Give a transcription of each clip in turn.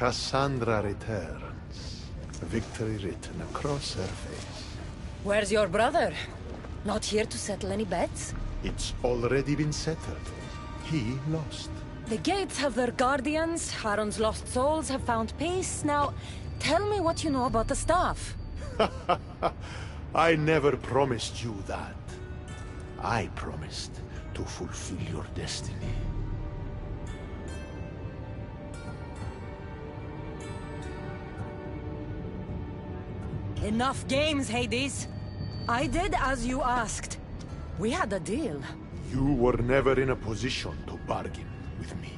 Cassandra returns. Victory written across her face. Where's your brother? Not here to settle any bets? It's already been settled. He lost. The gates have their guardians, Harron's lost souls have found peace. Now, tell me what you know about the staff. I never promised you that. I promised to fulfill your destiny. Enough games, Hades. I did as you asked. We had a deal. You were never in a position to bargain with me.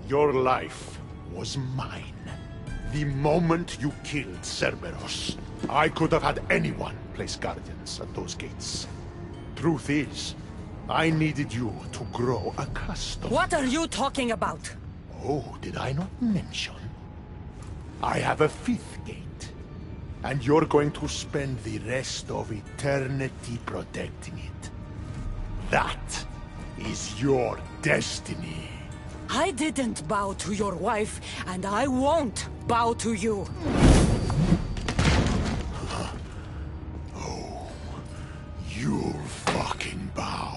Your life was mine. The moment you killed Cerberus, I could have had anyone place guardians at those gates. Truth is, I needed you to grow accustomed. What are you talking about? Oh, did I not mention? I have a fifth gate. And you're going to spend the rest of eternity protecting it. That is your destiny. I didn't bow to your wife, and I won't bow to you. Oh, you'll fucking bow.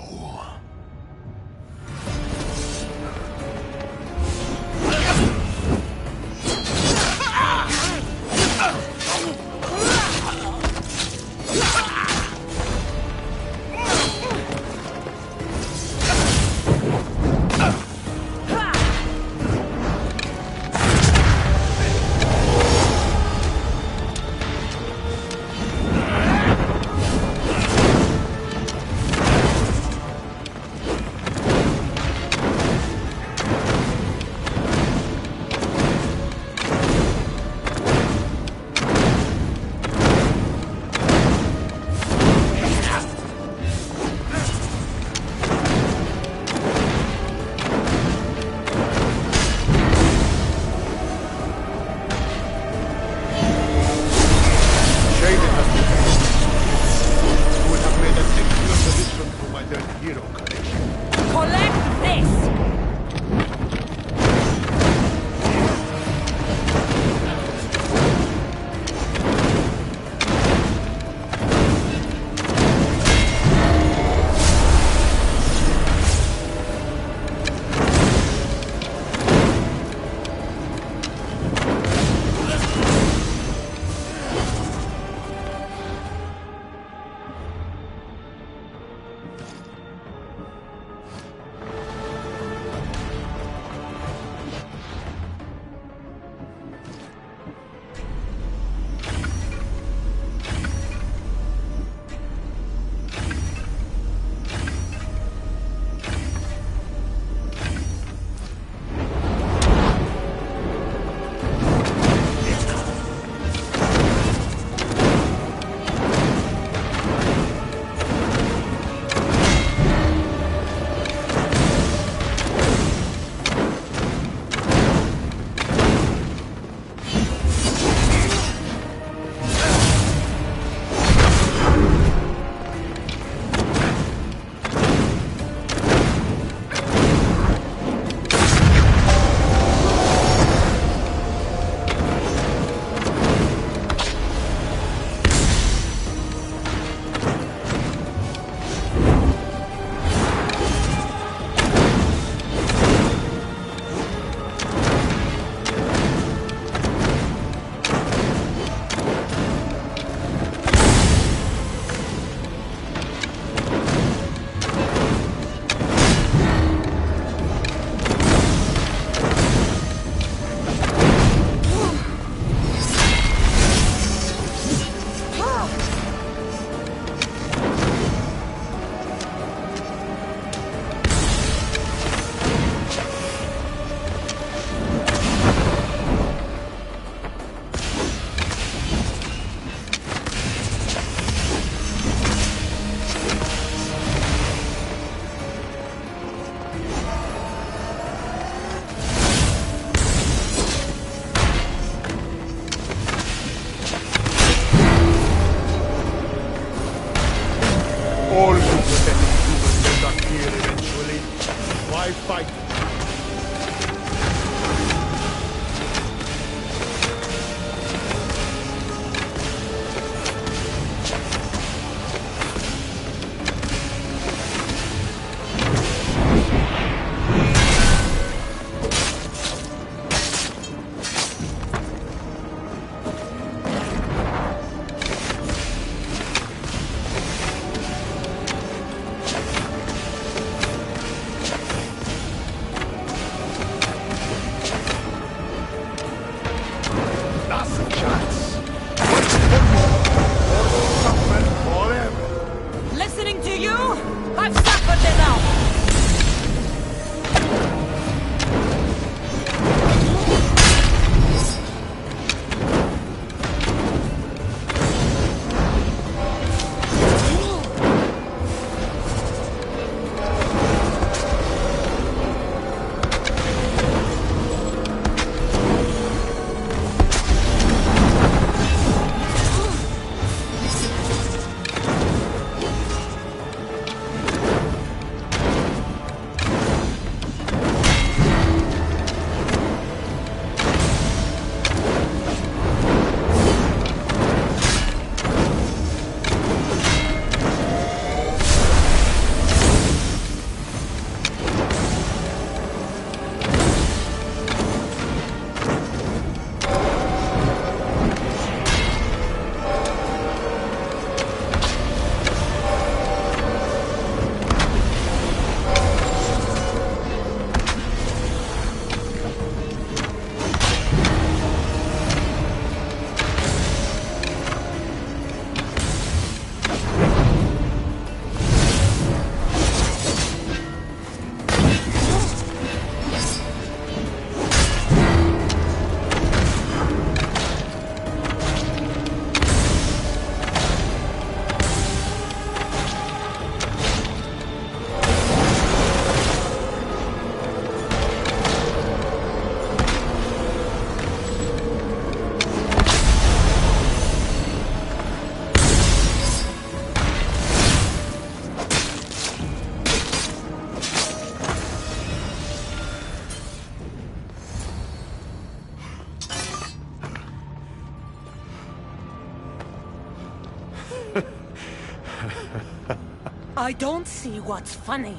I don't see what's funny.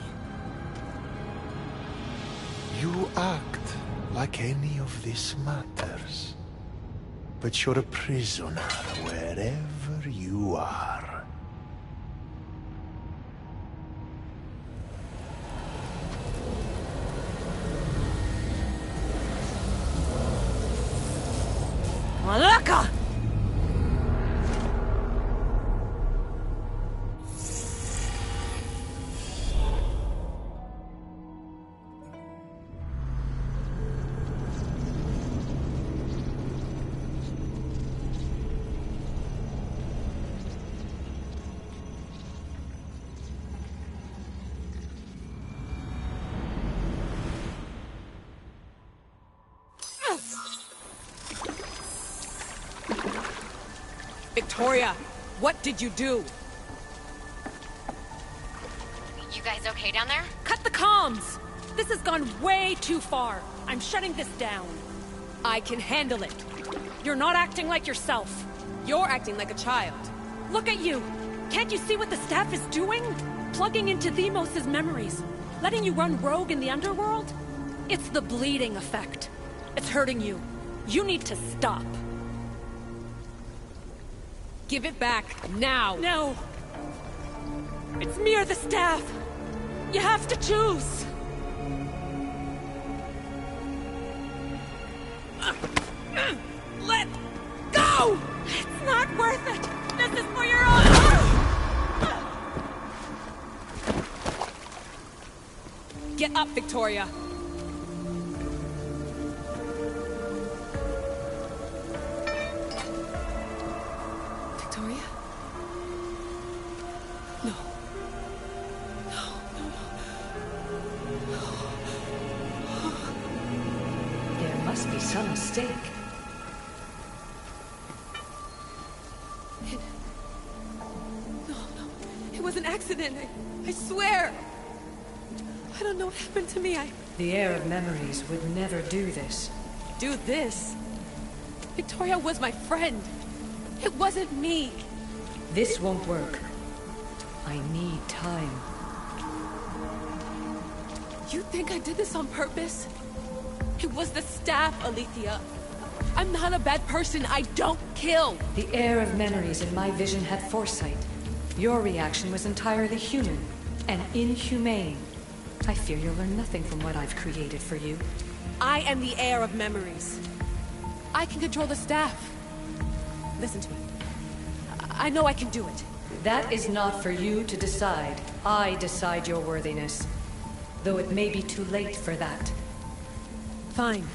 You act like any of this matters. But you're a prisoner wherever you are. Malaka! Victoria, what did you do? You guys okay down there? Cut the comms! This has gone way too far. I'm shutting this down. I can handle it. You're not acting like yourself. You're acting like a child. Look at you! Can't you see what the staff is doing? Plugging into Themos' memories. Letting you run rogue in the underworld? It's the bleeding effect. It's hurting you. You need to stop. Give it back, now! No! It's me or the staff! You have to choose! Let go! It's not worth it! This is for your own... Get up, Victoria! Victoria? No. There must be some mistake. No. It was an accident. I swear. I don't know what happened to me. The heir of memories would never do this. Do this? Victoria was my friend. It wasn't me. This won't work. I need time. You think I did this on purpose? It was the staff, Alethea. I'm not a bad person. I don't kill. The heir of memories in my vision had foresight. Your reaction was entirely human and inhumane. I fear you'll learn nothing from what I've created for you. I am the heir of memories. I can control the staff. Listen to me. I know I can do it. That is not for you to decide. I decide your worthiness. Though it may be too late for that. Fine.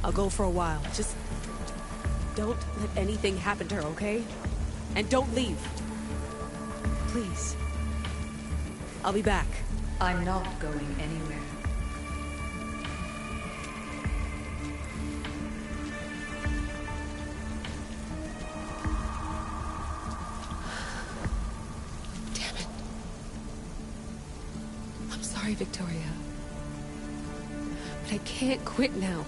I'll go for a while. Just don't let anything happen to her, okay? And don't leave. Please. I'll be back. I'm not going anywhere. Damn it. I'm sorry, Victoria. But I can't quit now.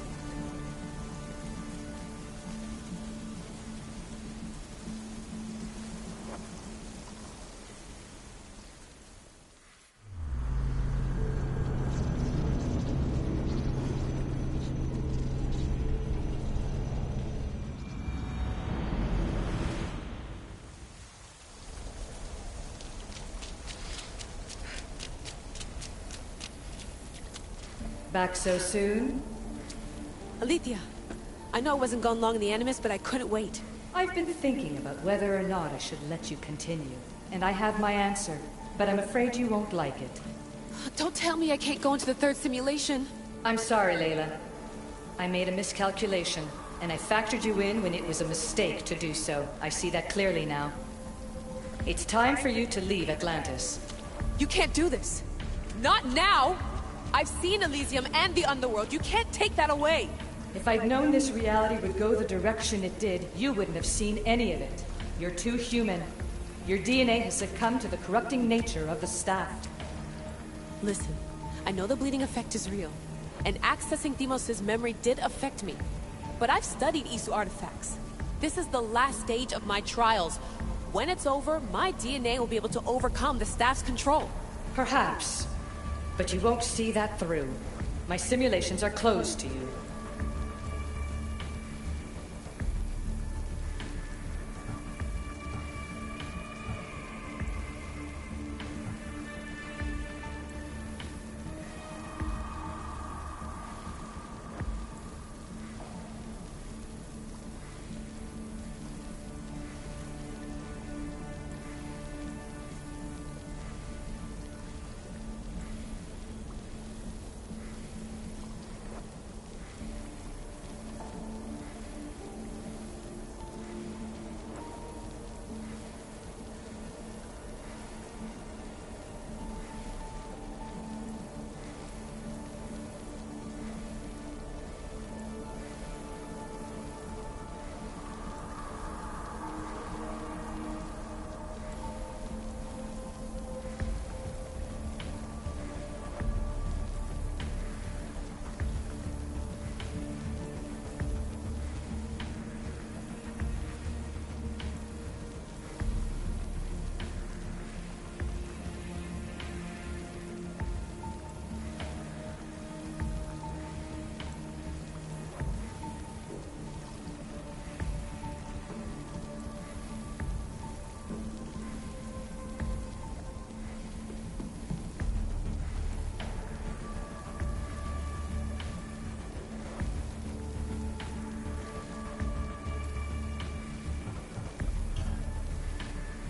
Back so soon? Alethea, I know I wasn't gone long in the Animus, but I couldn't wait. I've been thinking about whether or not I should let you continue. And I have my answer, but I'm afraid you won't like it. Don't tell me I can't go into the third simulation. I'm sorry, Layla. I made a miscalculation, and I factored you in when it was a mistake to do so. I see that clearly now. It's time for you to leave Atlantis. You can't do this. Not now! I've seen Elysium and the Underworld. You can't take that away! If I'd known this reality would go the direction it did, you wouldn't have seen any of it. You're too human. Your DNA has succumbed to the corrupting nature of the staff. Listen, I know the bleeding effect is real, and accessing Themos' memory did affect me. But I've studied Isu artifacts. This is the last stage of my trials. when it's over, my DNA will be able to overcome the staff's control. Perhaps. But you won't see that through. My simulations are closed to you.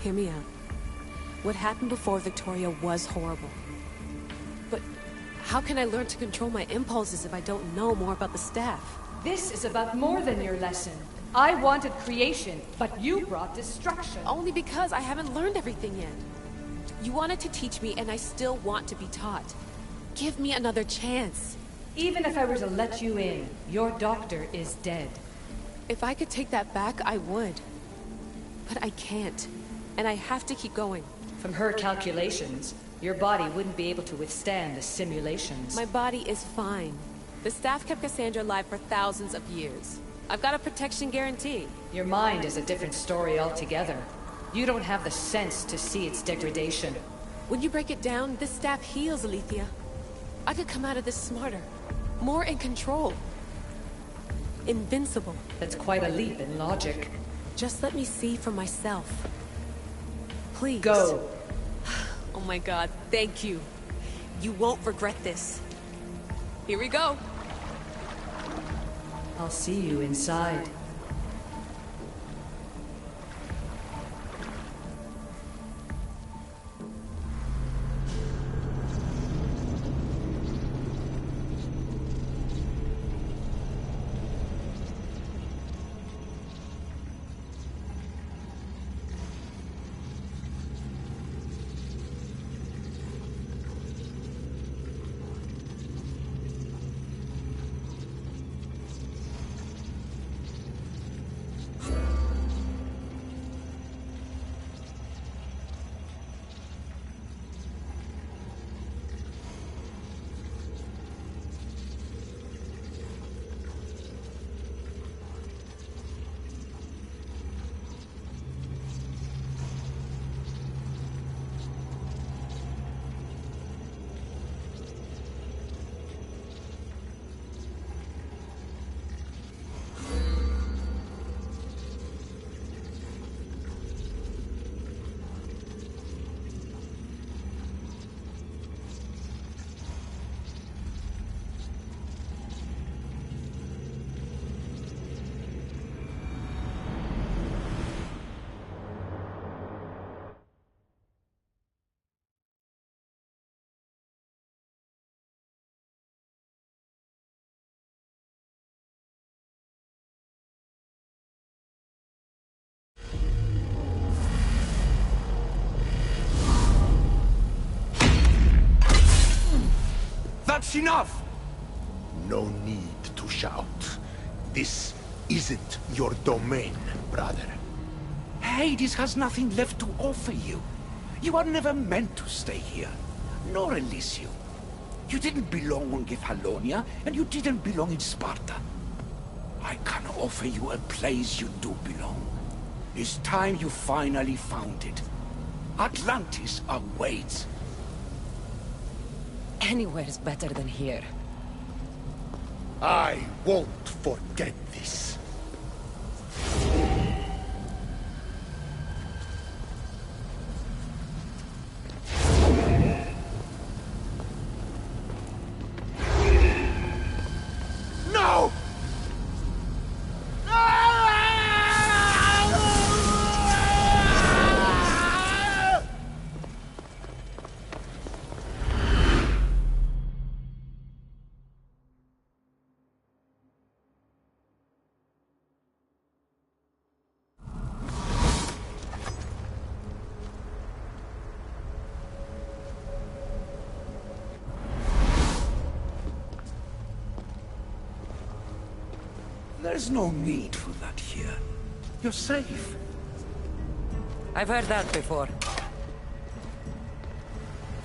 Hear me out. What happened before Victoria was horrible. But how can I learn to control my impulses if I don't know more about the staff? This is about more than your lesson. I wanted creation, but you brought destruction. Only because I haven't learned everything yet. You wanted to teach me, and I still want to be taught. Give me another chance. Even if I were to let you in, your doctor is dead. If I could take that back, I would. But I can't. And I have to keep going. From her calculations, your body wouldn't be able to withstand the simulations. My body is fine. The staff kept Cassandra alive for thousands of years. I've got a protection guarantee. Your mind is a different story altogether. You don't have the sense to see its degradation. When you break it down, this staff heals, Alethea. I could come out of this smarter, more in control. Invincible. That's quite a leap in logic. Just let me see for myself. Please. Go. Oh my god, thank you. You won't regret this. Here we go. I'll see you inside. That's enough! No need to shout. This isn't your domain, brother. Hades has nothing left to offer you. You are never meant to stay here, nor Elysium. You didn't belong on Kefalonia, and you didn't belong in Sparta. I can offer you a place you do belong. It's time you finally found it. Atlantis awaits. Anywhere's better than here. I won't forget this. No! There's no need for that here. You're safe. I've heard that before.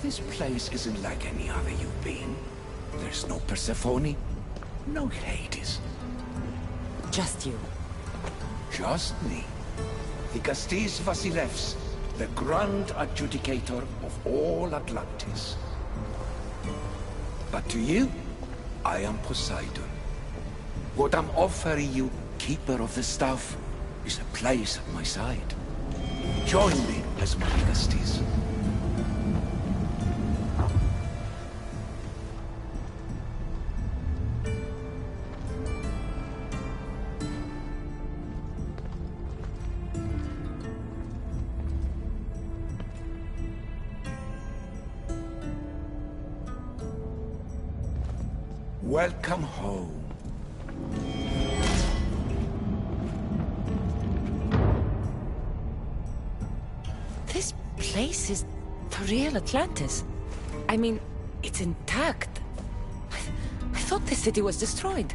This place isn't like any other you've been. There's no Persephone, no Hades. Just you. Just me. The Castis Vasilevs, the grand adjudicator of all Atlantis. But to you, I am Poseidon. What I'm offering you, Keeper of the Staff, is a place at my side. Join me as my Castis. Welcome home. This place is the real Atlantis. I mean, it's intact. I thought the city was destroyed.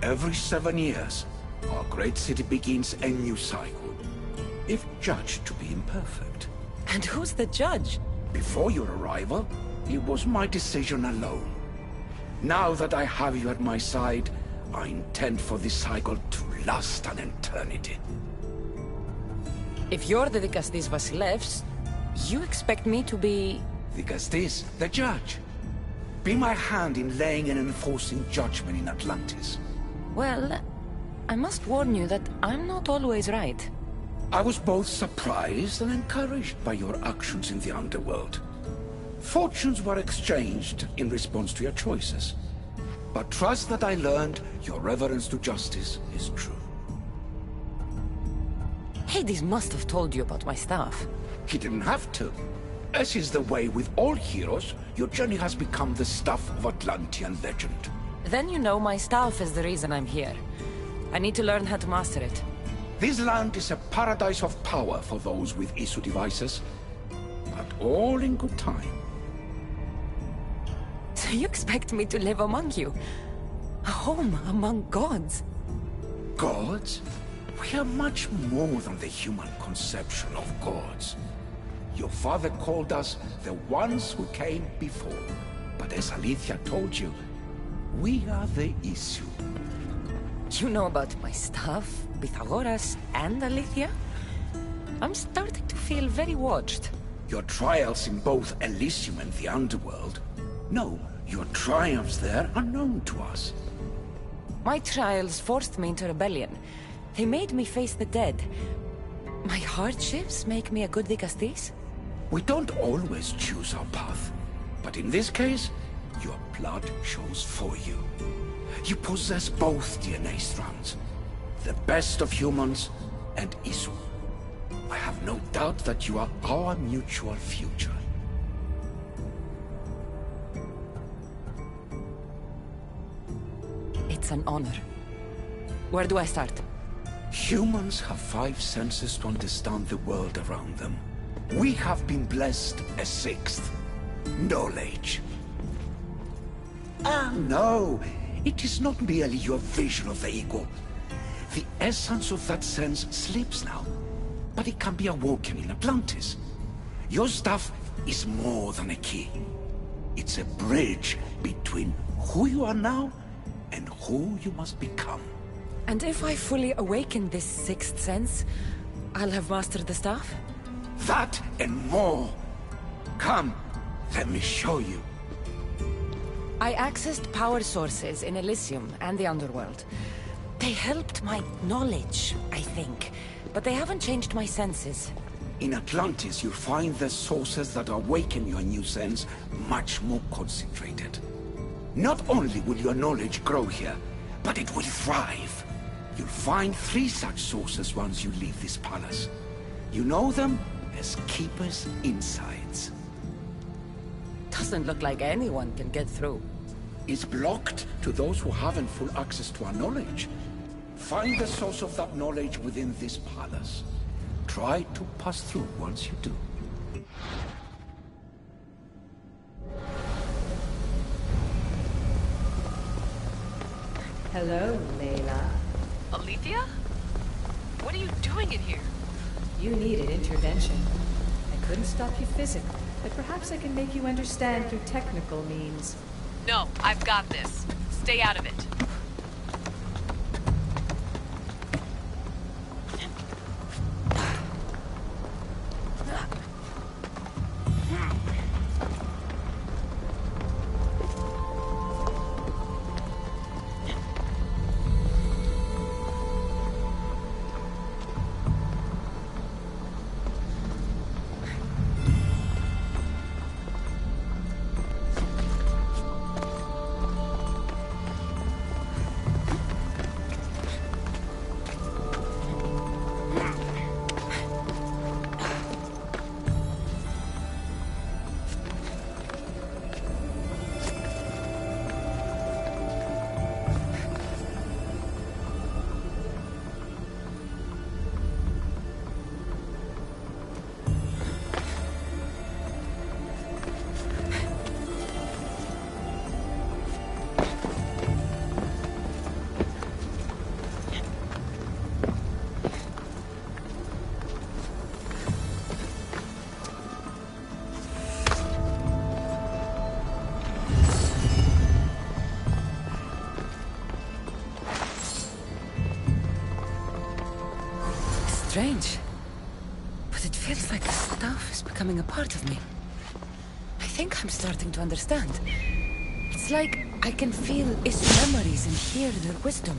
Every 7 years, our great city begins a new cycle, if judged to be imperfect. And who's the judge? Before your arrival, it was my decision alone. Now that I have you at my side, I intend for this cycle to last an eternity. If you're the Dikastis Vasilevs, you expect me to be... The Castis, the judge. Be my hand in laying and enforcing judgment in Atlantis. Well, I must warn you that I'm not always right. I was both surprised and encouraged by your actions in the underworld. Fortunes were exchanged in response to your choices. But trust that I learned your reverence to justice is true. Hades must have told you about my staff. He didn't have to. As is the way with all heroes, your journey has become the stuff of Atlantean legend. Then you know my staff is the reason I'm here. I need to learn how to master it. This land is a paradise of power for those with Isu devices, but all in good time. So you expect me to live among you? A home among gods? Gods? We are much more than the human conception of gods. Your father called us the ones who came before. But as Alethea told you, we are the Isu. You know about my staff, Pythagoras, and Alethea? I'm starting to feel very watched. Your trials in both Elysium and the Underworld. No, your triumphs there are known to us. My trials forced me into rebellion. They made me face the dead. My hardships make me a good Dikastis? We don't always choose our path, but in this case, your blood shows for you. You possess both DNA strands, the best of humans and Isu. I have no doubt that you are our mutual future. It's an honor. Where do I start? Humans have 5 senses to understand the world around them. We have been blessed a 6th. Knowledge. Ah, no. It is not merely your vision of the ego. The essence of that sense sleeps now. But it can be awoken in Atlantis. Your stuff is more than a key. It's a bridge between who you are now and who you must become. And if I fully awaken this 6th sense, I'll have mastered the staff? That and more. Come, let me show you. I accessed power sources in Elysium and the Underworld. They helped my knowledge, I think. But they haven't changed my senses. In Atlantis, you'll find the sources that awaken your new sense much more concentrated. Not only will your knowledge grow here, but it will thrive. You'll find 3 such sources once you leave this palace. You know them as Keeper's Insides. Doesn't look like anyone can get through. It's blocked to those who haven't full access to our knowledge. Find the source of that knowledge within this palace. Try to pass through once you do. Hello, Layla. Alethea? What are you doing in here? You needed intervention. I couldn't stop you physically, but perhaps I can make you understand through technical means. No, I've got this. Stay out of it. Strange. But it feels like the staff is becoming a part of me. I think I'm starting to understand. It's like I can feel its memories and hear their wisdom.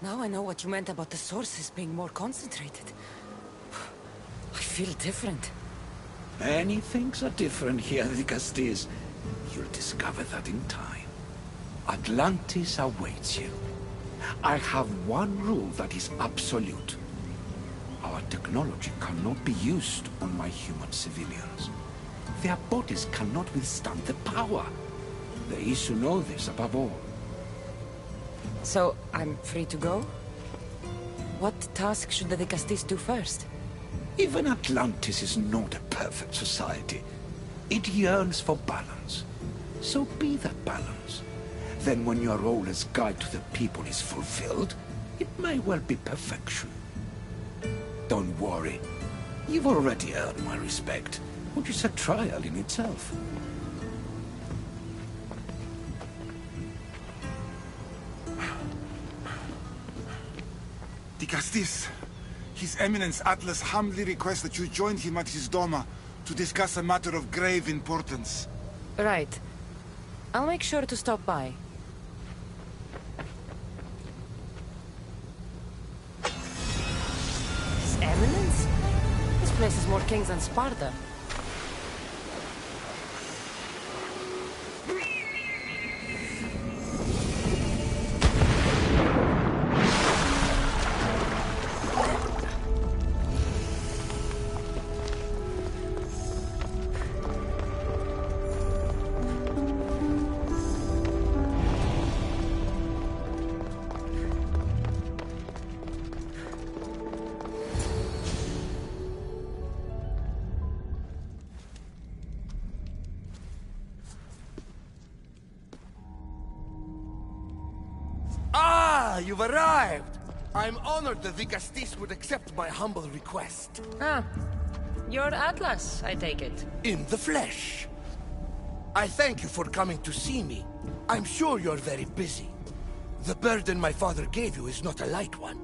Now I know what you meant about the sources being more concentrated. I feel different. Many things are different here, Dicastis. You'll discover that in time. Atlantis awaits you. I have one rule that is absolute. Our technology cannot be used on my human civilians. Their bodies cannot withstand the power. They is to know this above all. So, I'm free to go? What task should the Dicastis do first? Even Atlantis is not a perfect society. It yearns for balance. So be that balance. Then when your role as guide to the people is fulfilled, it may well be perfection. Don't worry. You've already earned my respect, which is a trial in itself. Dicastis, His Eminence Atlas humbly requests that you join him at his Doma to discuss a matter of grave importance. Right. I'll make sure to stop by. His Eminence? This place is more kings than Sparta. you've arrived! I'm honored the Vicastis would accept my humble request. Ah, you're Atlas, I take it. In the flesh. I thank you for coming to see me. I'm sure you're very busy. The burden my father gave you is not a light one.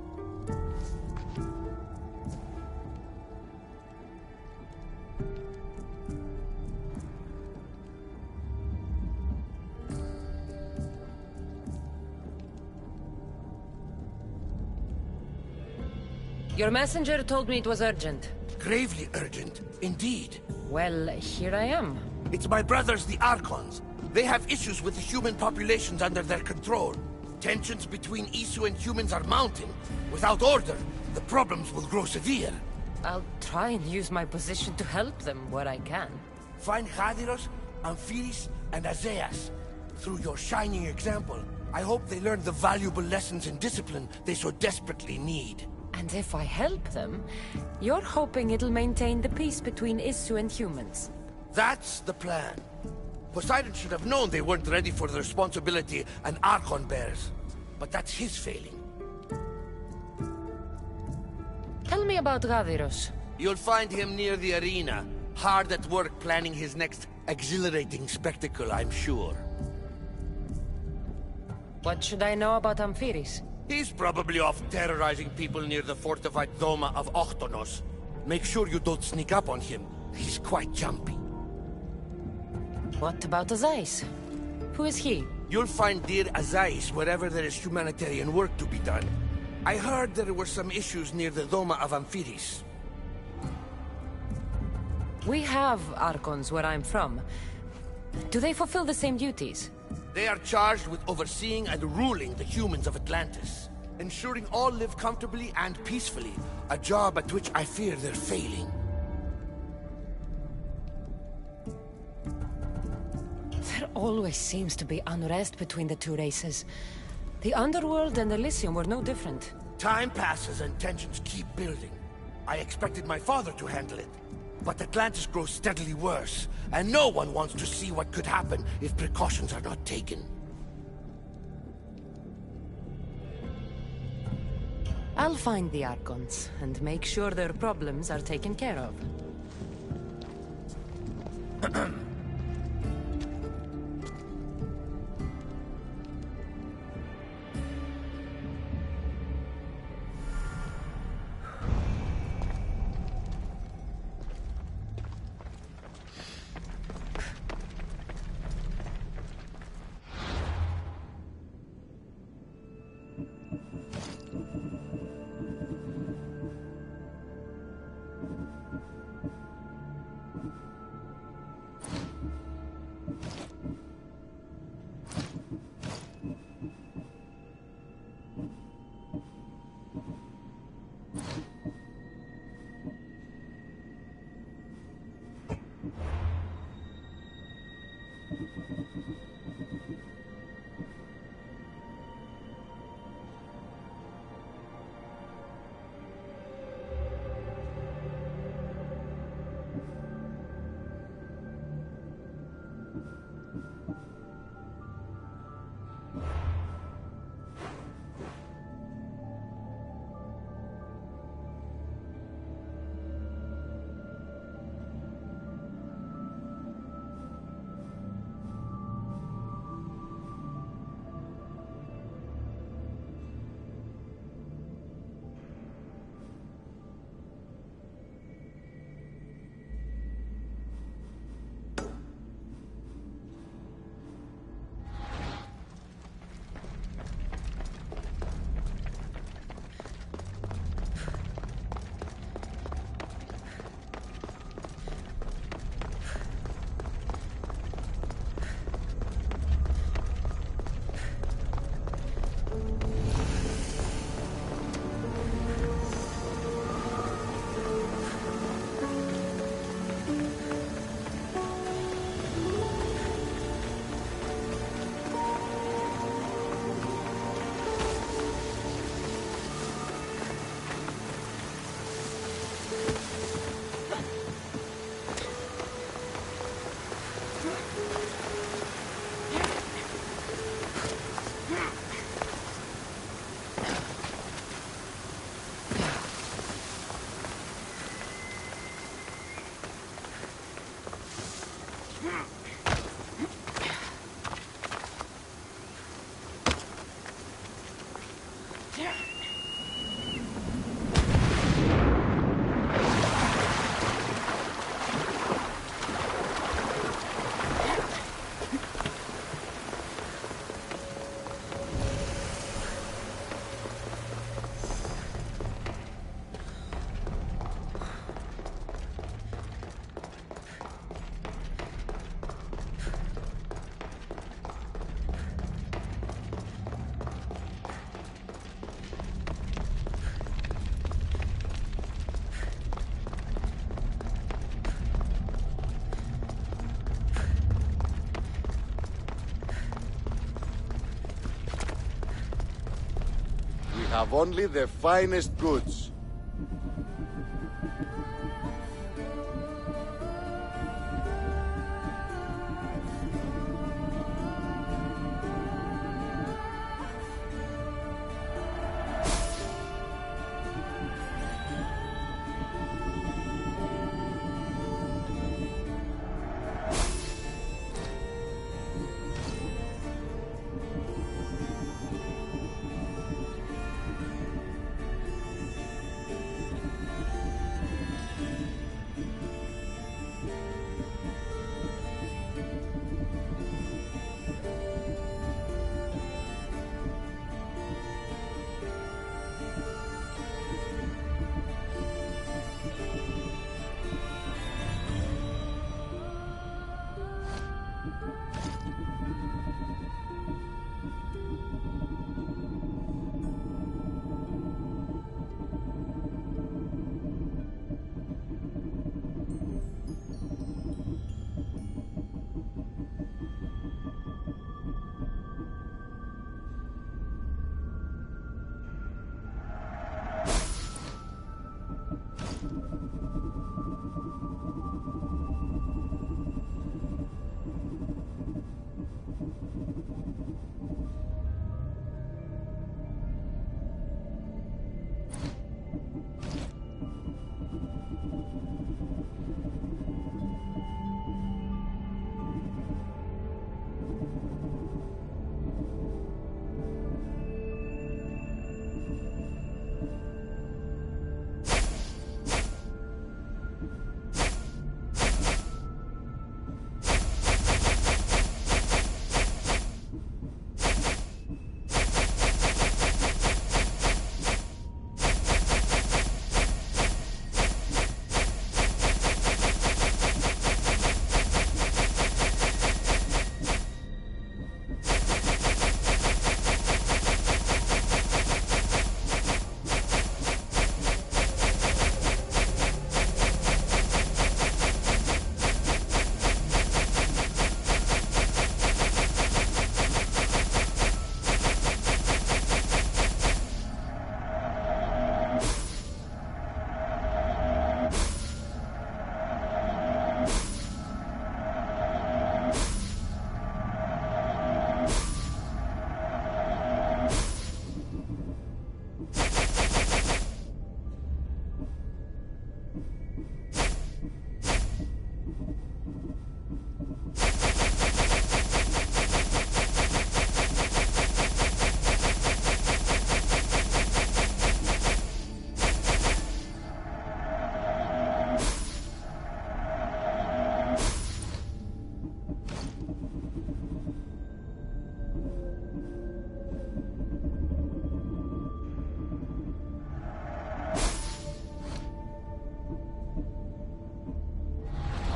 Your messenger told me it was urgent. Gravely urgent, indeed. Well, here I am. It's my brothers, the Archons. They have issues with the human populations under their control. Tensions between Isu and humans are mounting. Without order, the problems will grow severe. I'll try and use my position to help them where I can. Find Hadiros, Amphiris, and Azeas. Through your shining example, I hope they learn the valuable lessons in discipline they so desperately need. And if I help them, you're hoping it'll maintain the peace between Isu and humans. That's the plan. Poseidon should have known they weren't ready for the responsibility an Archon bears. But that's his failing. Tell me about Gaviros. You'll find him near the arena, hard at work planning his next exhilarating spectacle, I'm sure. What should I know about Amphiris? He's probably off terrorizing people near the fortified Doma of Ochtonos. Make sure you don't sneak up on him. He's quite jumpy. What about Azais? Who is he? You'll find dear Azais wherever there is humanitarian work to be done. I heard there were some issues near the Doma of Amphiris. We have Archons where I'm from. Do they fulfill the same duties? They are charged with overseeing and ruling the humans of Atlantis. Ensuring all live comfortably and peacefully. A job at which I fear they're failing. There always seems to be unrest between the two races. The Underworld and Elysium were no different. Time passes and tensions keep building. I expected my father to handle it. But Atlantis grows steadily worse, and no one wants to see what could happen if precautions are not taken. I'll find the Archons, and make sure their problems are taken care of. have only the finest goods.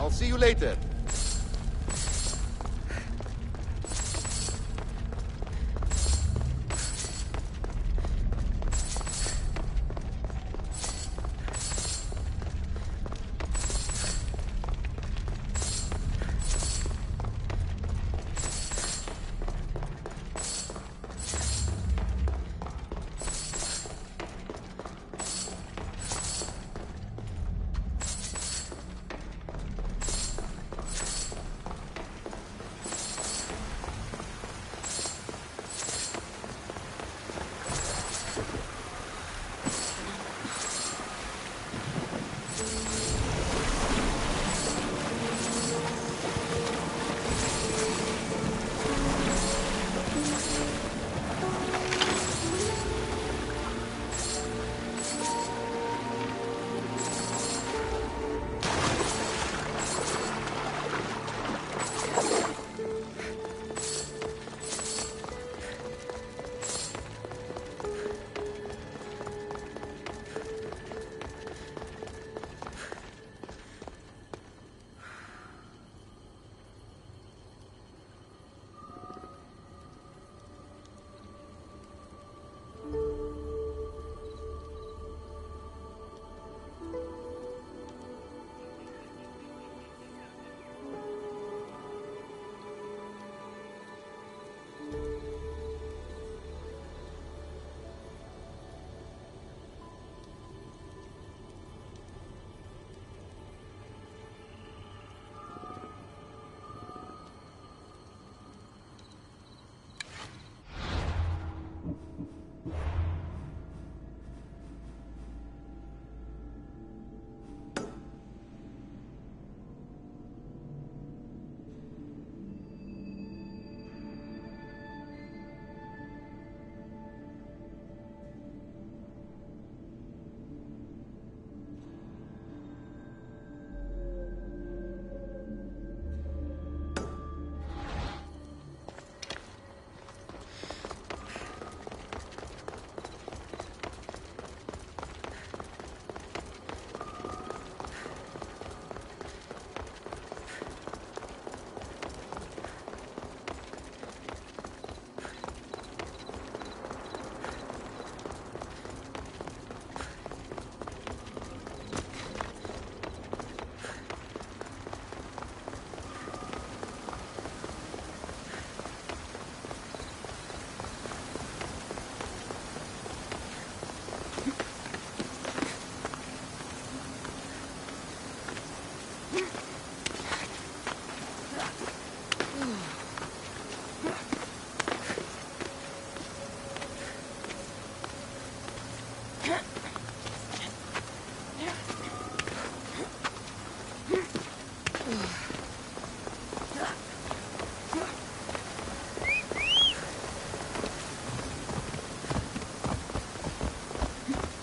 I'll see you later.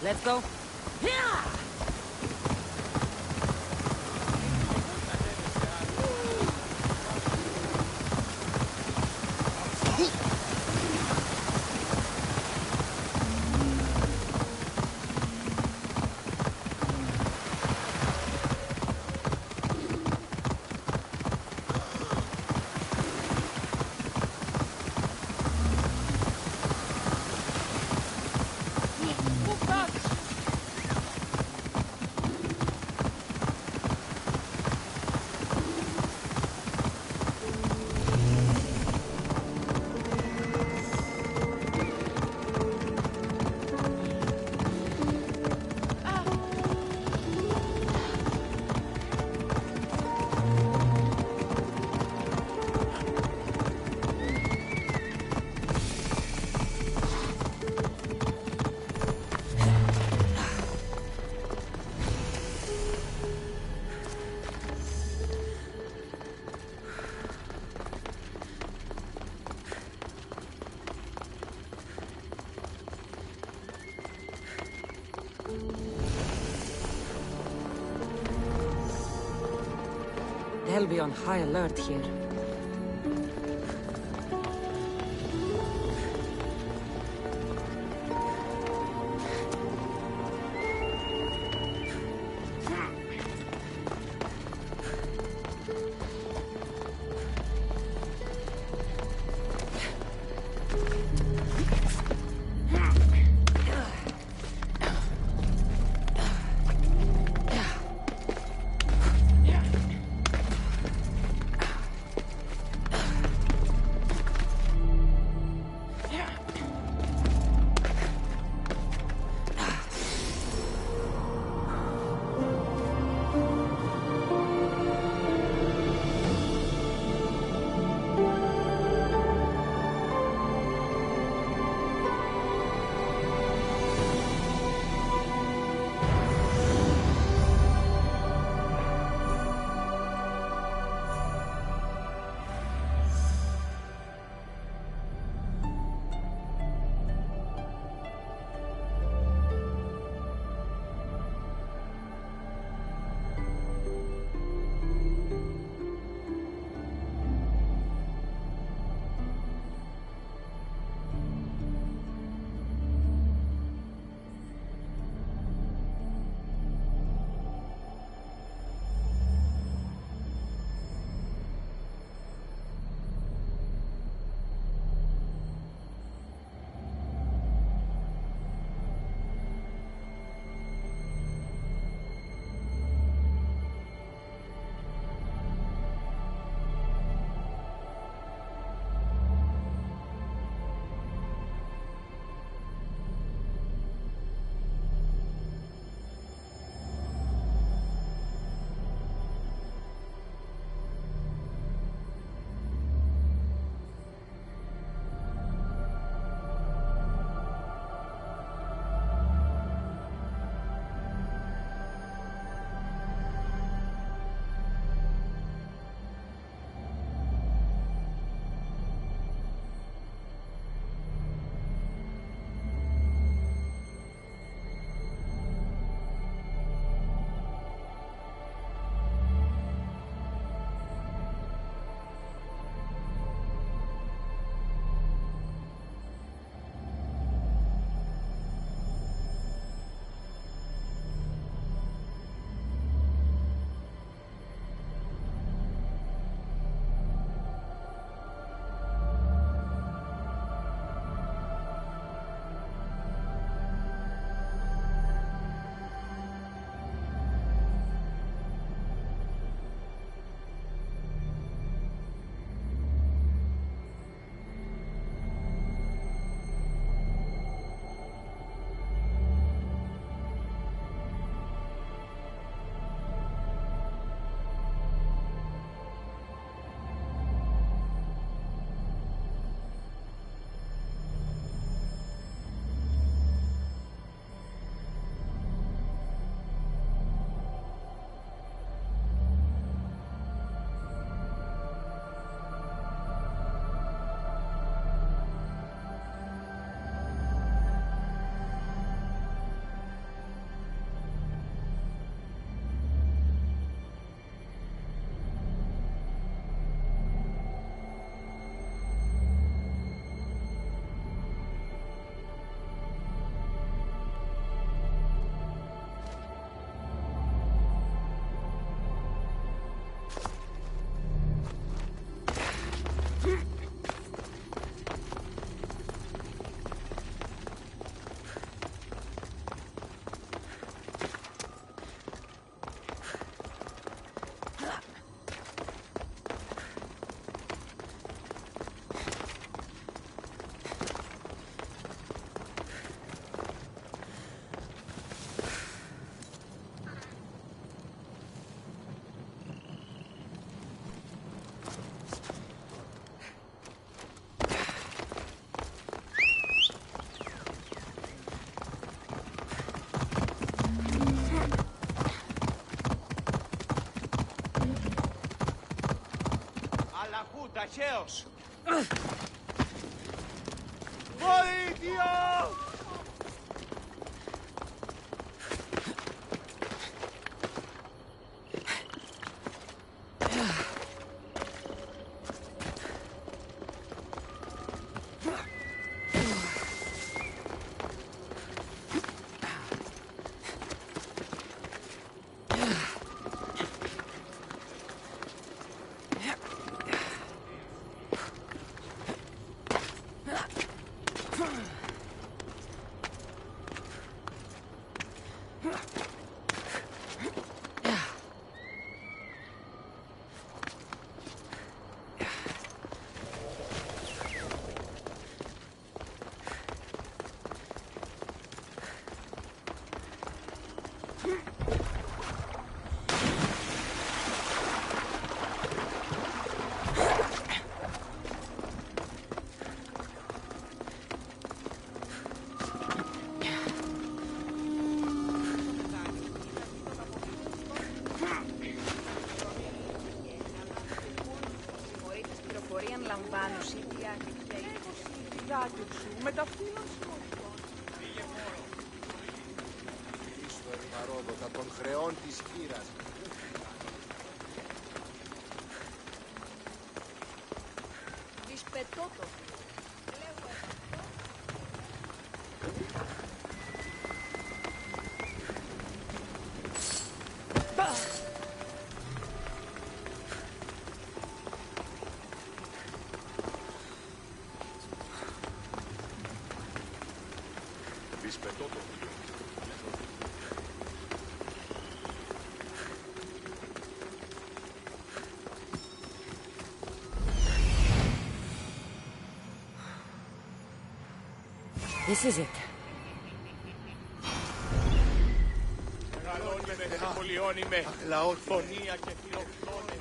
Let's go. They'll be on high alert here. Ταχού, ταχαίως! Βοήθεια! Με τα φύλλα σου. Στο ερημαρόδοτα των χρεών της χείρας. Δυσπετότο. This is it. Μεγαλώνει με, πολιώνει με. Φωνία και φιλοκτώνε.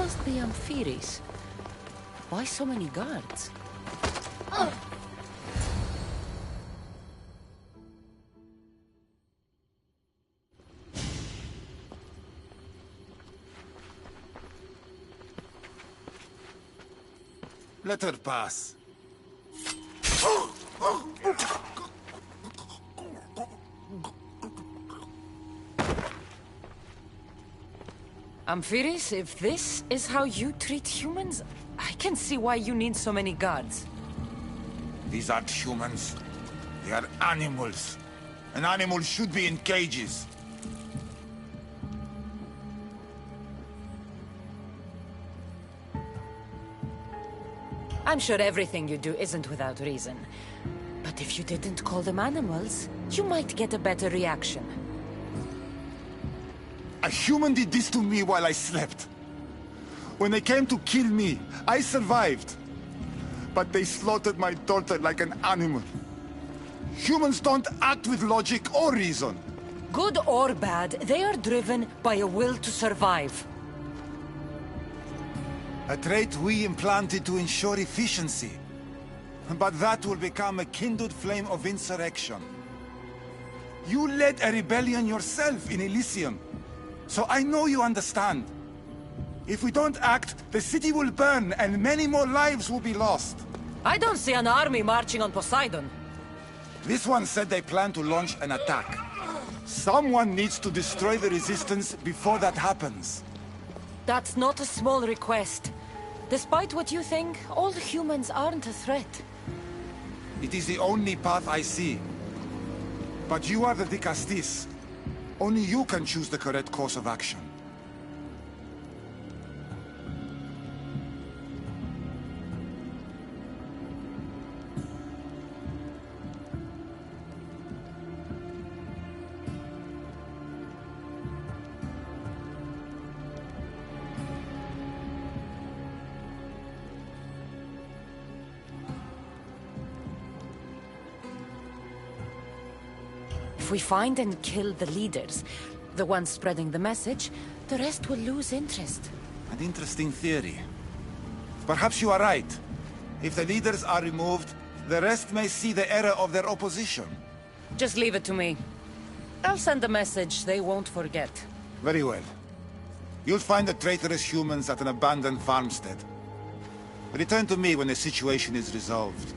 Must be Amphiris. Why so many guards? Let her pass. Amphiris, if this is how you treat humans, I can see why you need so many guards. These aren't humans. They are animals. An animal should be in cages. I'm sure everything you do isn't without reason. But if you didn't call them animals, you might get a better reaction. A human did this to me while I slept. When they came to kill me, I survived. But they slaughtered my daughter like an animal. Humans don't act with logic or reason. Good or bad, they are driven by a will to survive. A trait we implanted to ensure efficiency. But that will become a kindled flame of insurrection. You led a rebellion yourself in Elysium. So I know you understand. If we don't act, the city will burn and many more lives will be lost. I don't see an army marching on Poseidon. This one said they plan to launch an attack. Someone needs to destroy the resistance before that happens. That's not a small request. Despite what you think, all humans aren't a threat. It is the only path I see. But you are the Dikastis. Only you can choose the correct course of action. If we find and kill the leaders, the ones spreading the message, the rest will lose interest. An interesting theory. Perhaps you are right. If the leaders are removed, the rest may see the error of their opposition. Just leave it to me. I'll send a message they won't forget. Very well. You'll find the traitorous humans at an abandoned farmstead. Return to me when the situation is resolved.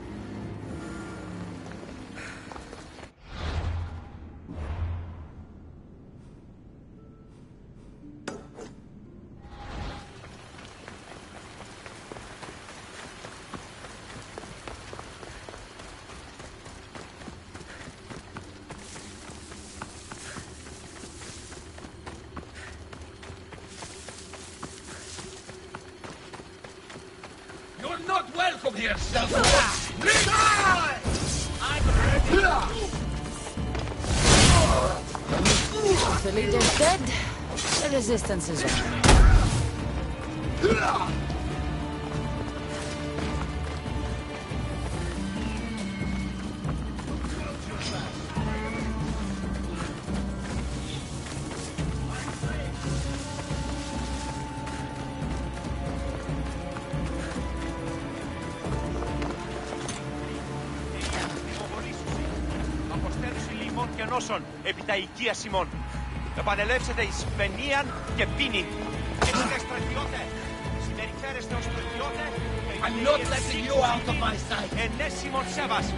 You're not welcome here, self-made! I'm ready! If the leader's dead, the resistance is over. Και νόσων επί τα οικίας ημών. Επανελεύσετε εις παινίαν και πίνη. Εσείς στρατιώτε, συμπεριφέρεστε ως στρατιώτε. I'm not letting you out of my sight. Ενέσιμον σέβας.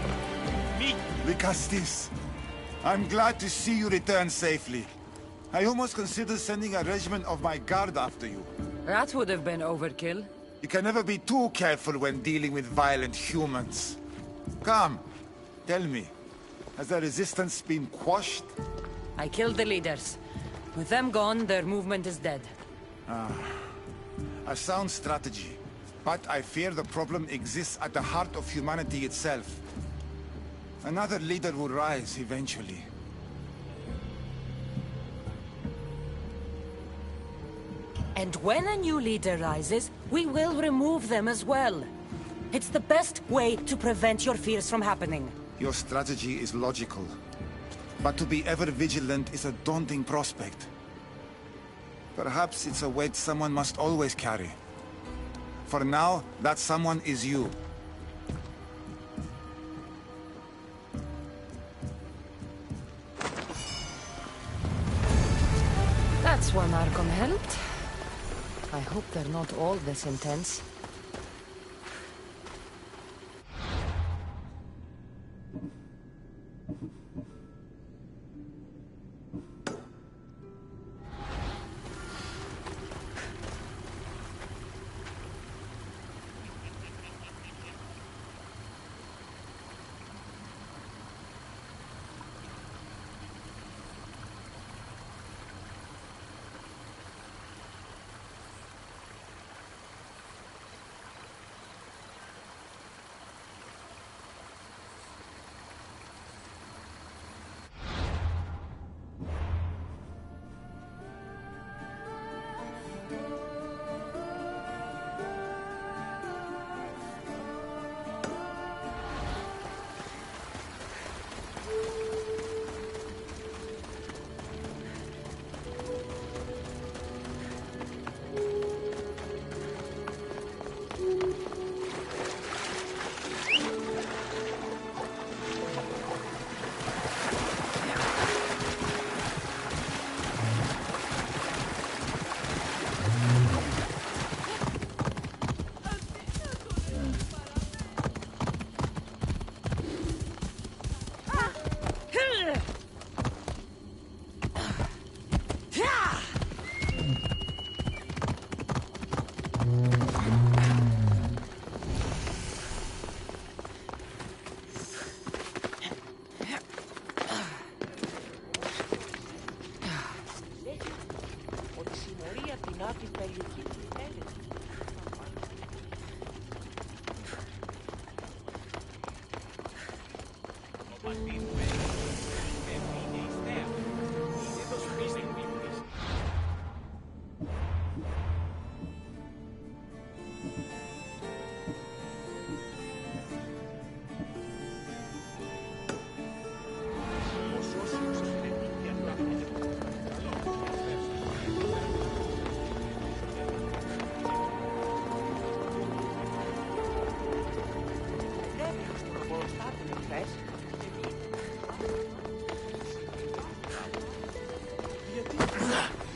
Μη... Vicastis, I'm glad to see you return safely. I almost considered sending a regiment of my guard after you. That would have been overkill. You can never be too careful when dealing with violent humans. Come, tell me. Has the resistance been quashed? I killed the leaders. With them gone, their movement is dead. A sound strategy. But I fear the problem exists at the heart of humanity itself. Another leader will rise eventually. And when a new leader rises, we will remove them as well. It's the best way to prevent your fears from happening. Your strategy is logical. But to be ever vigilant is a daunting prospect. Perhaps it's a weight someone must always carry. For now, that someone is you. That's one Arkham helped. I hope they're not all this intense.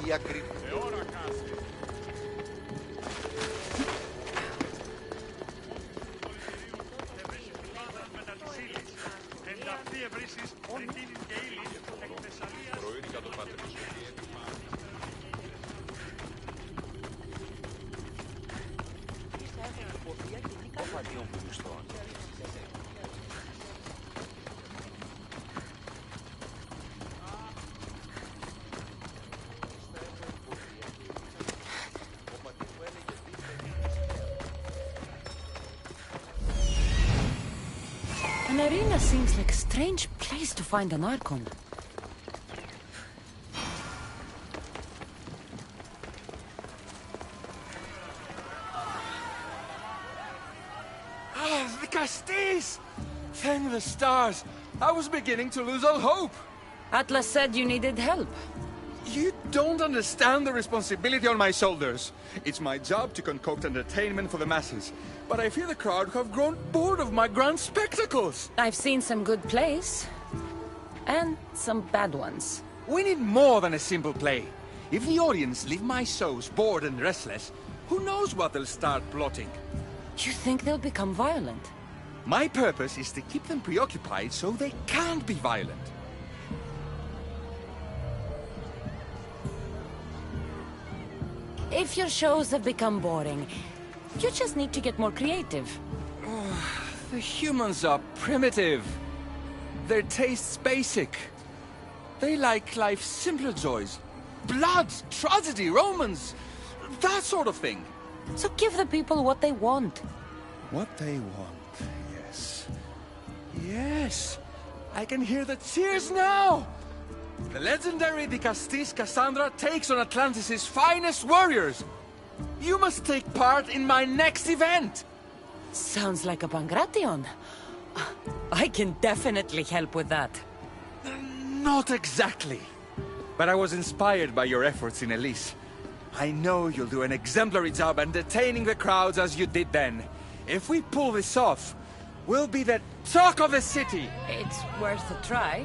Η ακριβή. An arena seems like a strange place to find an Archon. Ah, the Castis! Thank the stars! I was beginning to lose all hope! Atlas said you needed help. You don't understand the responsibility on my shoulders. It's my job to concoct entertainment for the masses. But I fear the crowd have grown bored of my grand spectacles. I've seen some good plays. And some bad ones. We need more than a simple play. If the audience leave my shows bored and restless, who knows what they'll start plotting? You think they'll become violent? My purpose is to keep them preoccupied so they can't be violent. If your shows have become boring, you just need to get more creative. The humans are primitive. Their tastes basic. They like life's simpler joys. Blood, tragedy, romance, that sort of thing. So give the people what they want. What they want, yes. Yes! I can hear the cheers now! The legendary De Castis Cassandra takes on Atlantis' finest warriors! You must take part in my next event! Sounds like a Pangration. I can definitely help with that. Not exactly. But I was inspired by your efforts in Elise. I know you'll do an exemplary job entertaining the crowds as you did then. If we pull this off, we'll be the talk of the city! It's worth a try.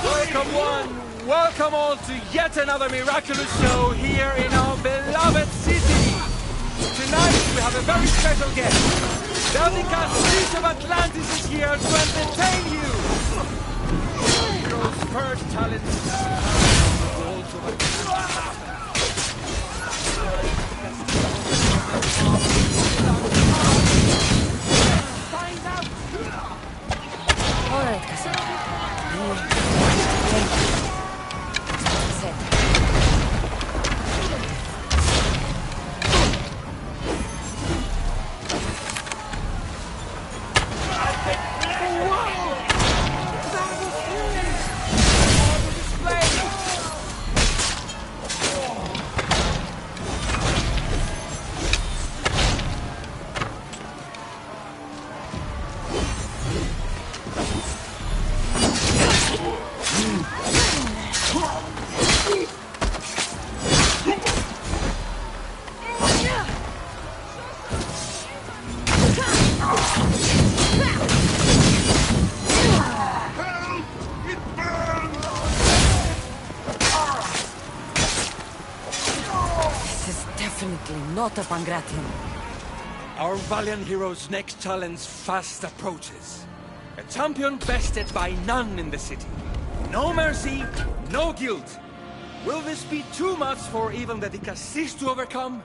Welcome one, welcome all to yet another miraculous show here in our beloved city. Tonight we have a very special guest. The Castis of Atlantis is here to entertain you. Heroes' first talent. Find out. All right, Cassandra. Not a Pangration. Our valiant hero's next challenge fast approaches. A champion bested by none in the city. No mercy, no guilt. Will this be too much for even the De Castis to overcome?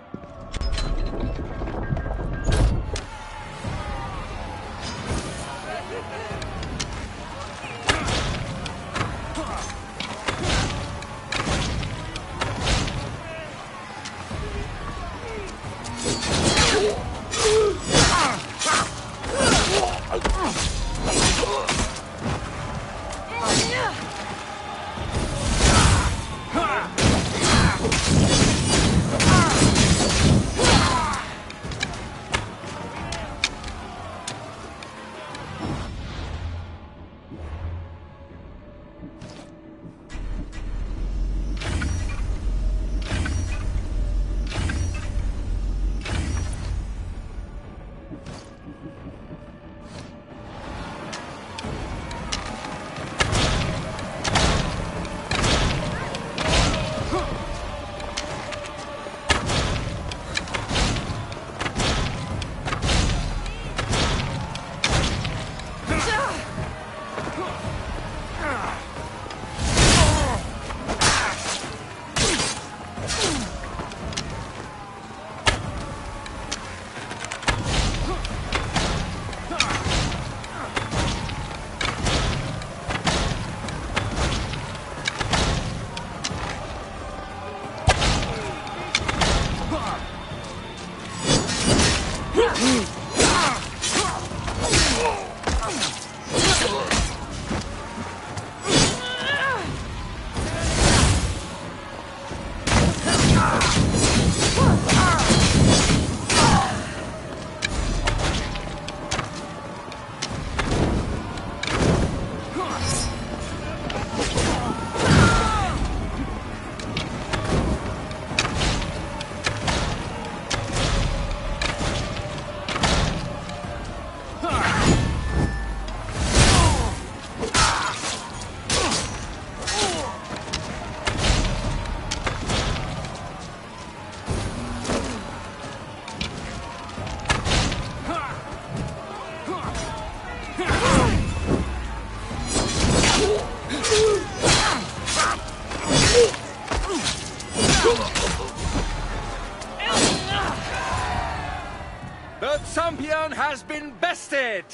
has been bested!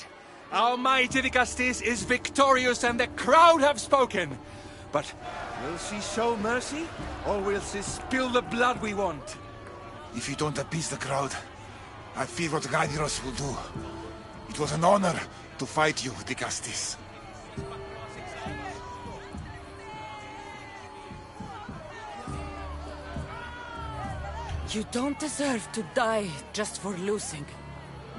Our mighty Dicastis is victorious and the crowd have spoken. But will she show mercy, or will she spill the blood we want? If you don't appease the crowd, I fear what Gaidiros will do. It was an honor to fight you, Dicastis. You don't deserve to die just for losing.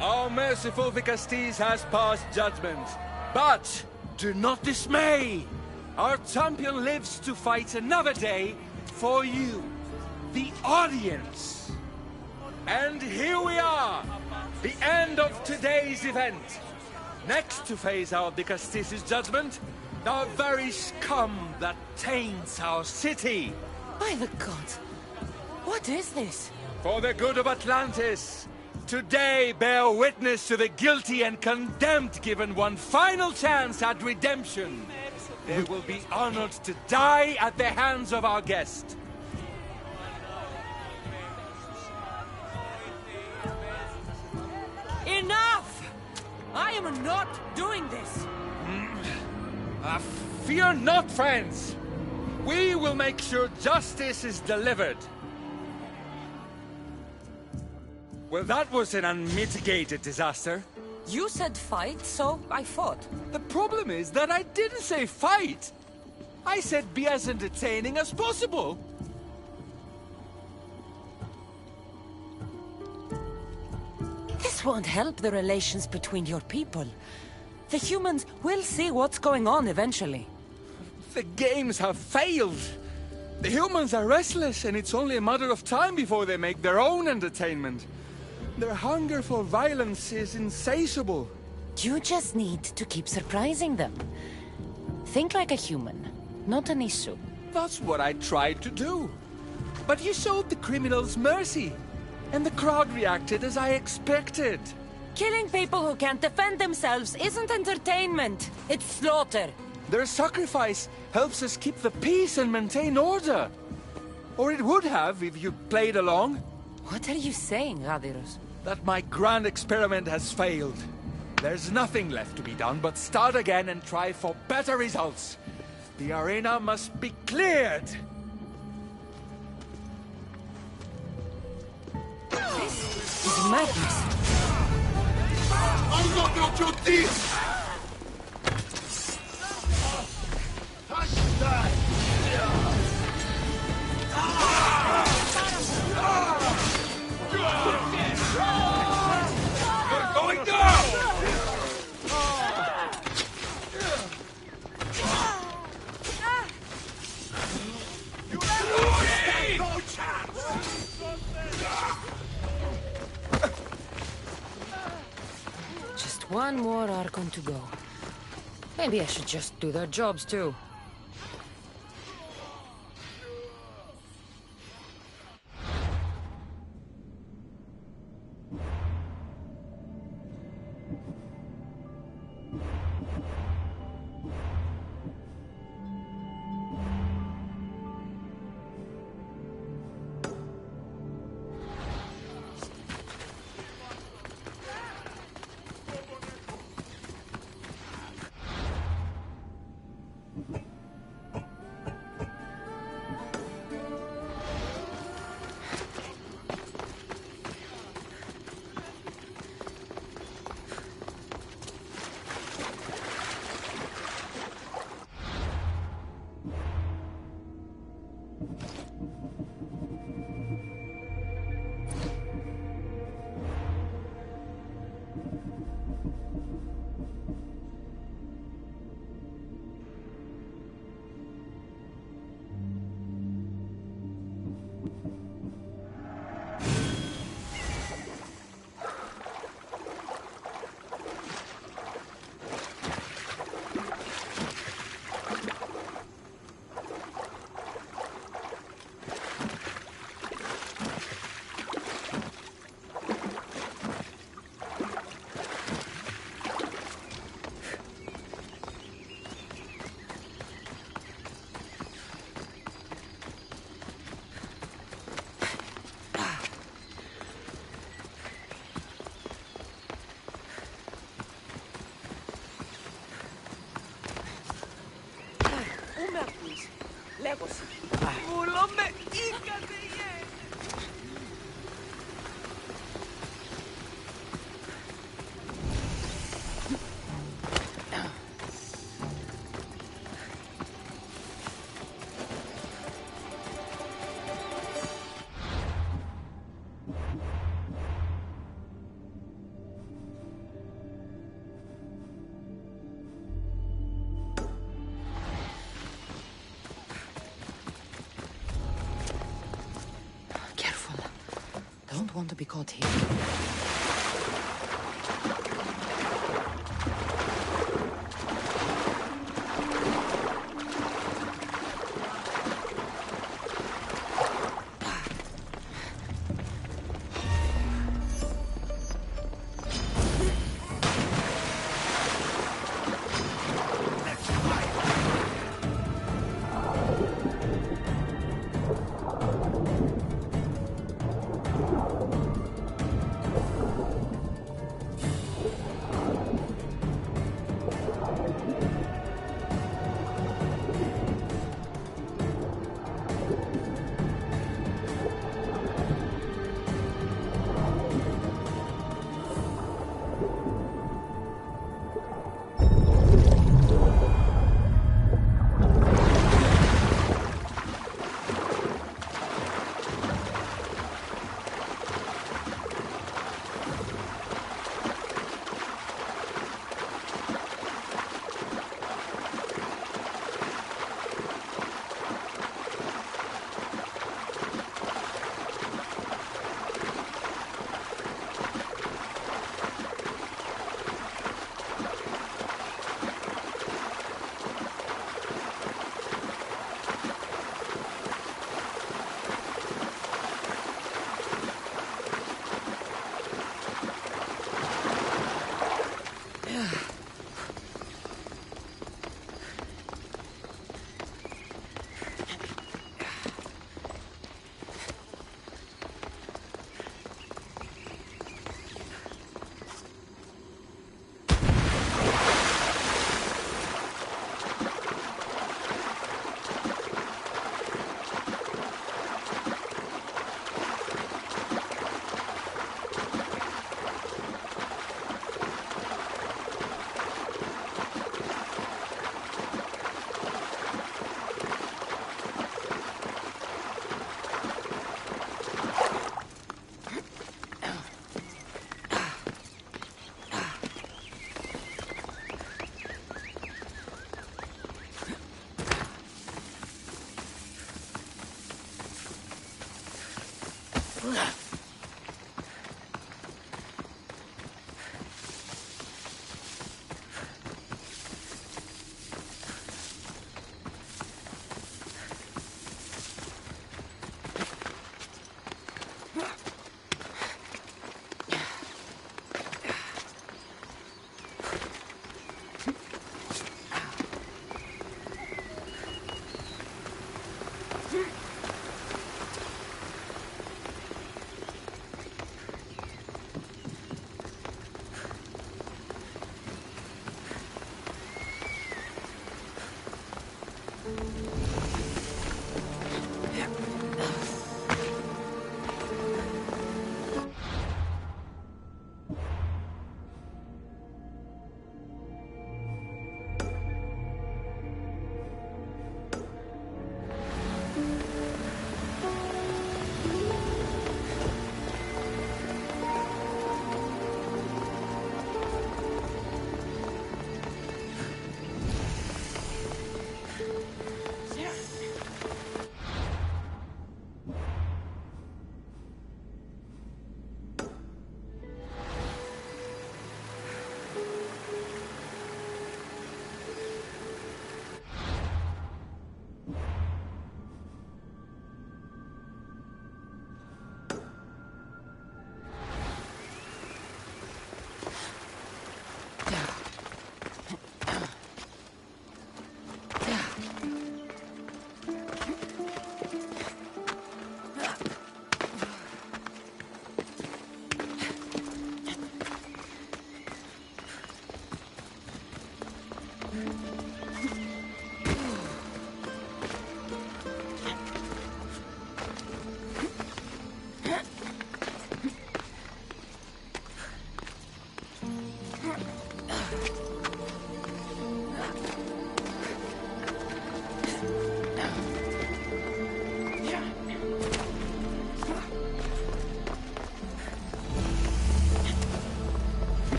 Our merciful Dicastis has passed judgment. But do not dismay! Our champion lives to fight another day for you, the audience. And here we are, the end of today's event. Next to face our Dicastis' judgment, the very scum that taints our city. By the gods, what is this? For the good of Atlantis, today bear witness to the guilty and condemned given one final chance at redemption. They will be honored to die at the hands of our guest. Enough! I am not doing this! Fear not, friends! We will make sure justice is delivered. Well, that was an unmitigated disaster. You said fight, so I fought. The problem is that I didn't say fight. I said be as entertaining as possible. This won't help the relations between your people. The humans will see what's going on eventually. The games have failed. The humans are restless, and it's only a matter of time before they make their own entertainment. Their hunger for violence is insatiable. You just need to keep surprising them. Think like a human, not an issue. That's what I tried to do. But you showed the criminals mercy, and the crowd reacted as I expected. Killing people who can't defend themselves isn't entertainment. It's slaughter. Their sacrifice helps us keep the peace and maintain order. Or it would have if you played along. What are you saying, Gaidiros? That my grand experiment has failed. There's nothing left to be done but start again and try for better results. The arena must be cleared. This is madness. I'm not going to do this! You're going down! No chance! Just one more Archon to go. Maybe I should just do their jobs too. want to be caught here.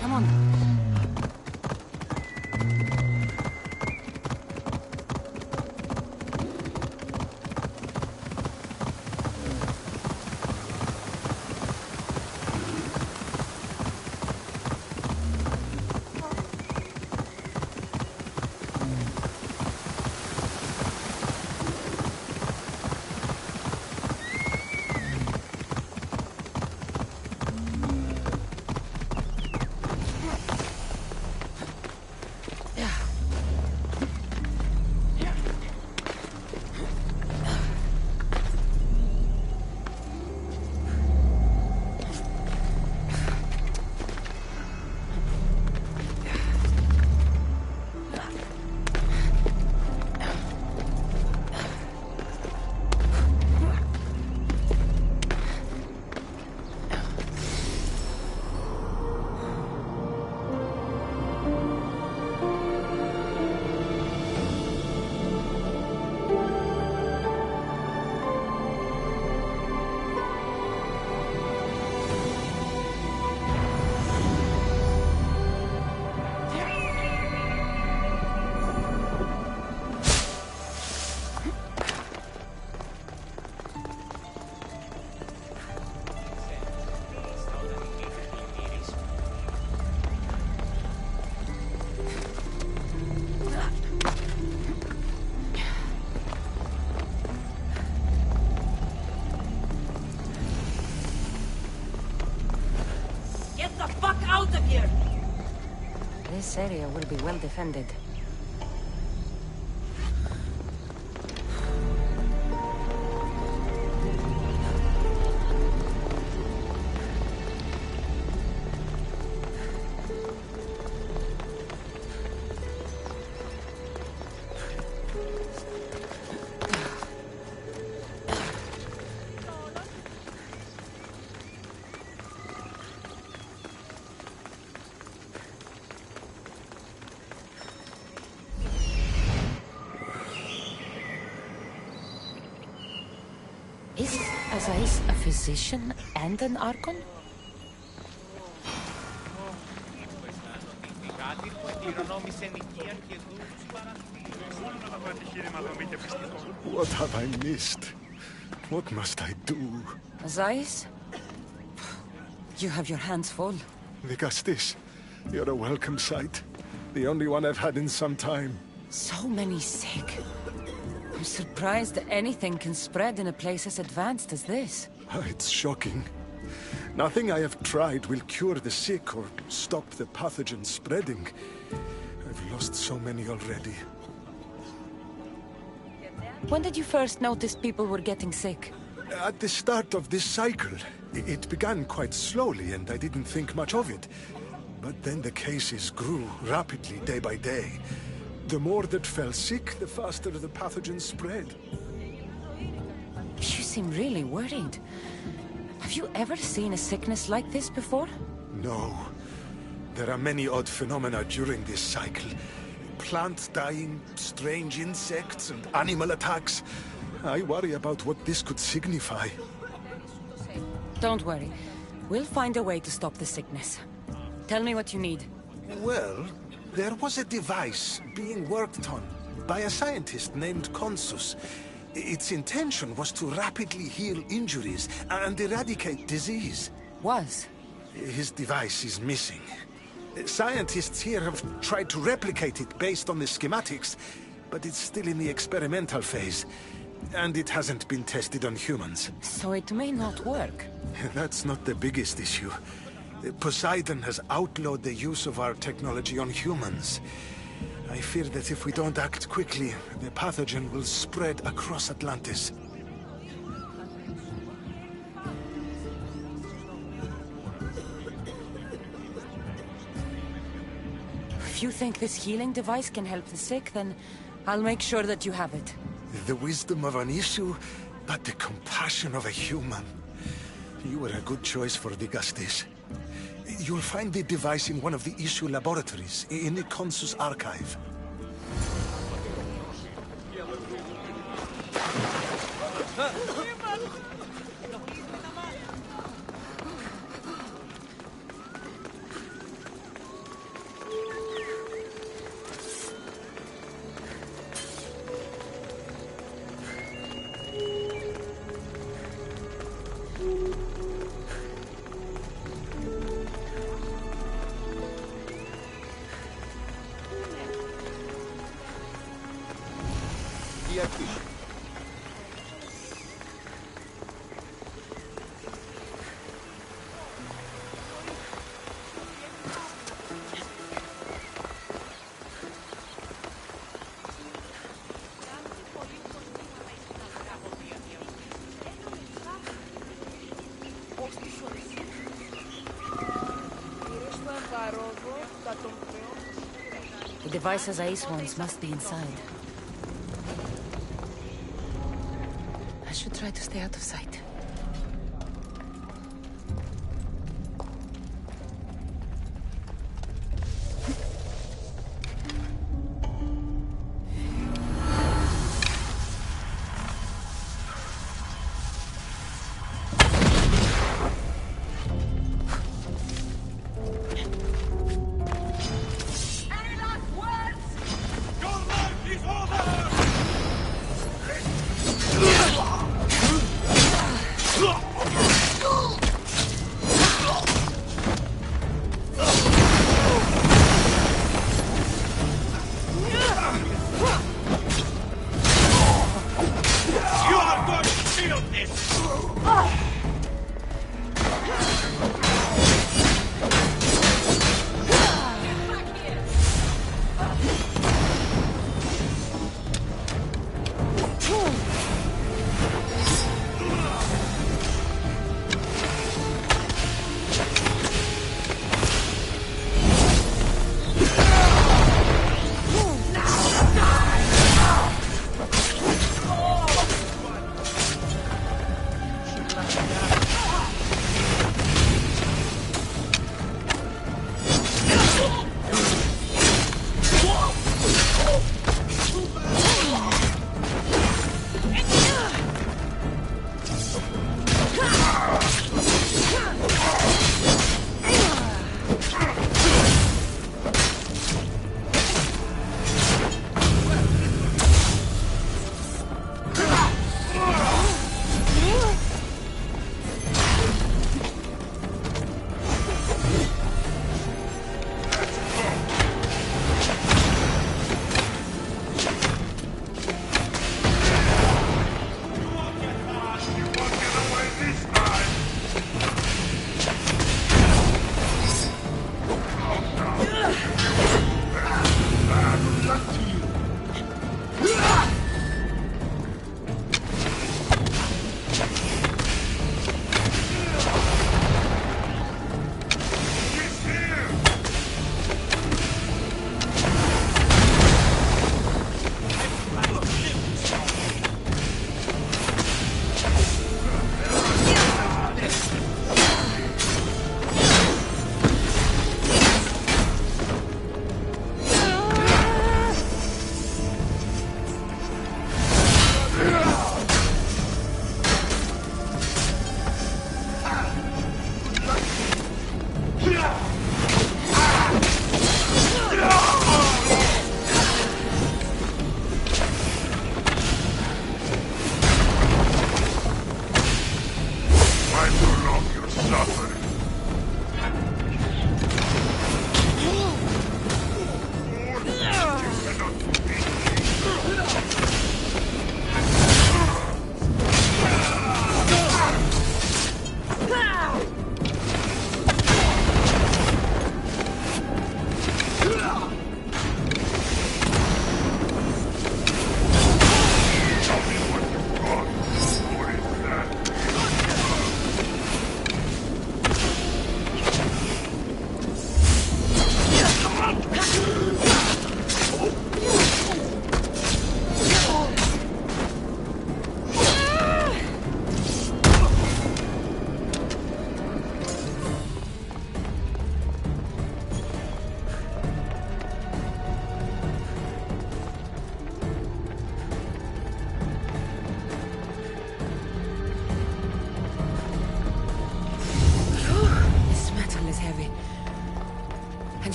Come on. This area will be well defended. Is Azais a physician and an Archon? What have I missed? What must I do? Azais? You have your hands full. The Castis. You're a welcome sight. The only one I've had in some time. So many sick. I'm surprised that anything can spread in a place as advanced as this. It's shocking. Nothing I have tried will cure the sick or stop the pathogen spreading. I've lost so many already. When did you first notice people were getting sick? At the start of this cycle. It began quite slowly and I didn't think much of it. But then the cases grew rapidly day by day. The more that fell sick, the faster the pathogen spread. You seem really worried. Have you ever seen a sickness like this before? No. There are many odd phenomena during this cycle. Plants dying, strange insects, and animal attacks. I worry about what this could signify. Don't worry. We'll find a way to stop the sickness. Tell me what you need. Well, there was a device being worked on by a scientist named Consus. Its intention was to rapidly heal injuries and eradicate disease. Was? His device is missing. Scientists here have tried to replicate it based on the schematics, but it's still in the experimental phase. And it hasn't been tested on humans. So it may not work. That's not the biggest issue. Poseidon has outlawed the use of our technology on humans. I fear that if we don't act quickly, the pathogen will spread across Atlantis. If you think this healing device can help the sick, then I'll make sure that you have it. The wisdom of an issue, but the compassion of a human. You were a good choice for the Gastis. You'll find the device in one of the issue laboratories, in the Consus archive. The devices Ace wants must be inside. I should try to stay out of sight.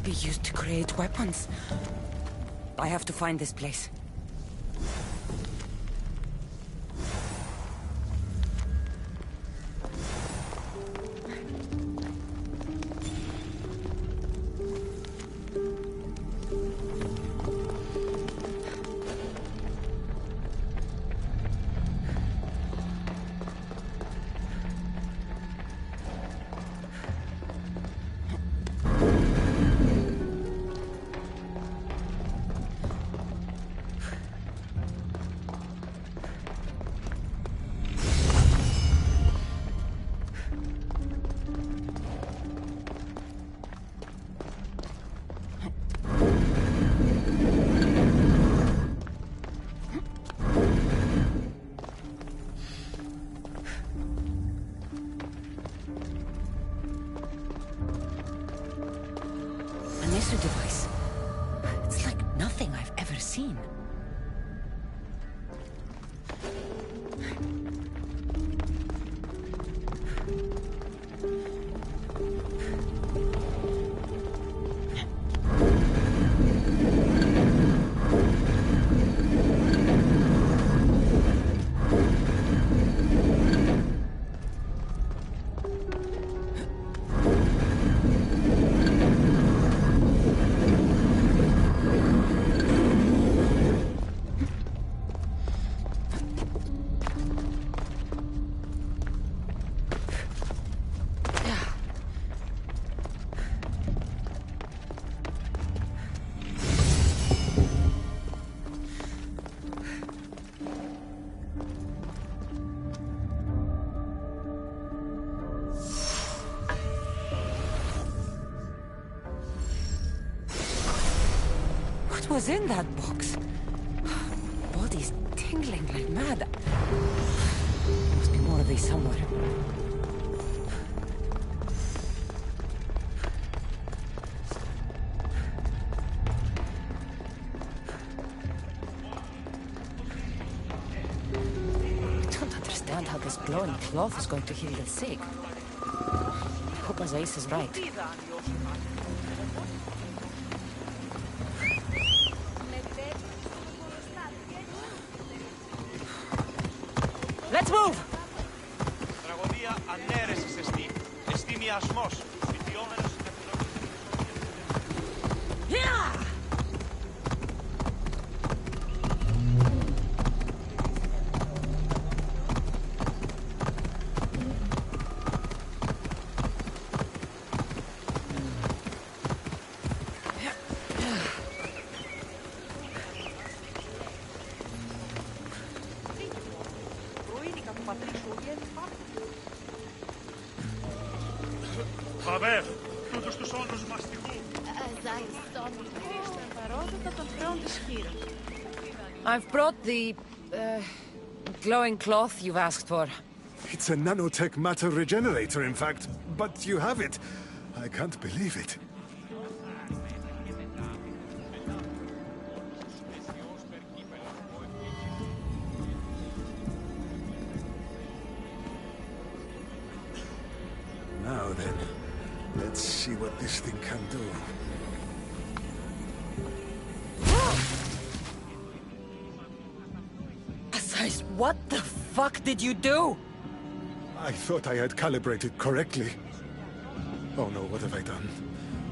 be used to create weapons. I have to find this place. Device. It's like nothing I've ever seen. What was in that box? Body's tingling like mad. Must be more of these somewhere. I don't understand how this glowing cloth is going to heal the sick. I hope Ace is right. Let's move! Τραγωδία ανέρεσης εστί. Εστί μοιασμός. Βιτιόμενος Yeah! Χαβέρ, τούτος τους όντως μαστιγού. I've brought the glowing cloth you've asked for. It's a nanotech matter regenerator, in fact. But you have it. I can't believe it. Now then, let's see what this thing can do. Asais, what the fuck did you do? I thought I had calibrated correctly. Oh no, what have I done?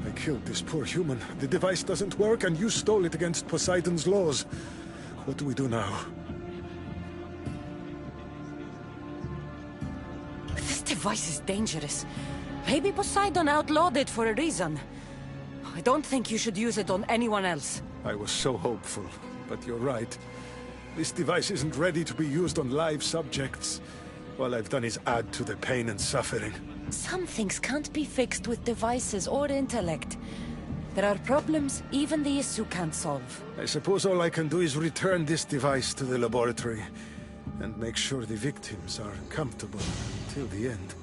I killed this poor human. The device doesn't work and you stole it against Poseidon's laws. What do we do now? This device is dangerous. Maybe Poseidon outlawed it for a reason. I don't think you should use it on anyone else. I was so hopeful, but you're right. This device isn't ready to be used on live subjects. All I've done is add to the pain and suffering. Some things can't be fixed with devices or intellect. There are problems even the Isu can't solve. I suppose all I can do is return this device to the laboratory and make sure the victims are comfortable till the end.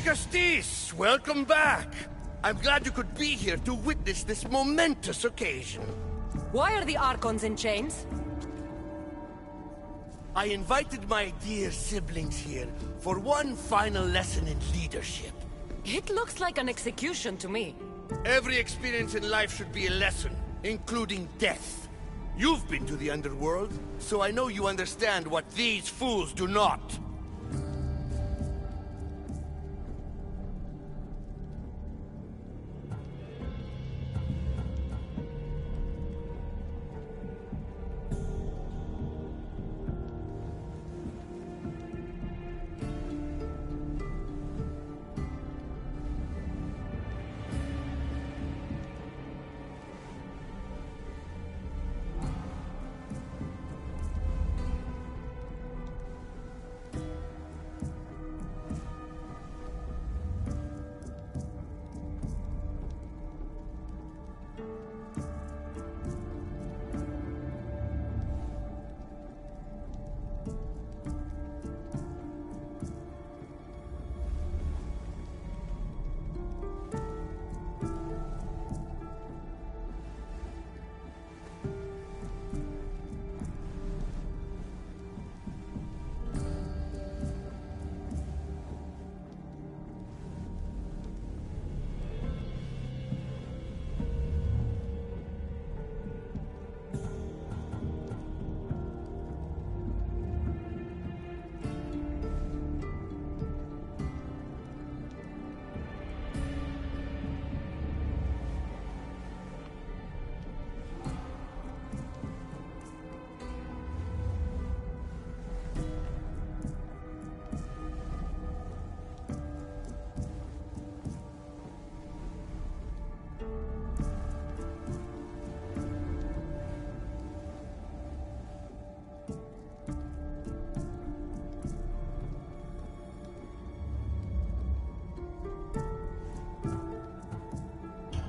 Castis, welcome back. I'm glad you could be here to witness this momentous occasion. Why are the Archons in chains? I invited my dear siblings here for one final lesson in leadership. It looks like an execution to me. Every experience in life should be a lesson, including death. You've been to the underworld, so I know you understand what these fools do not.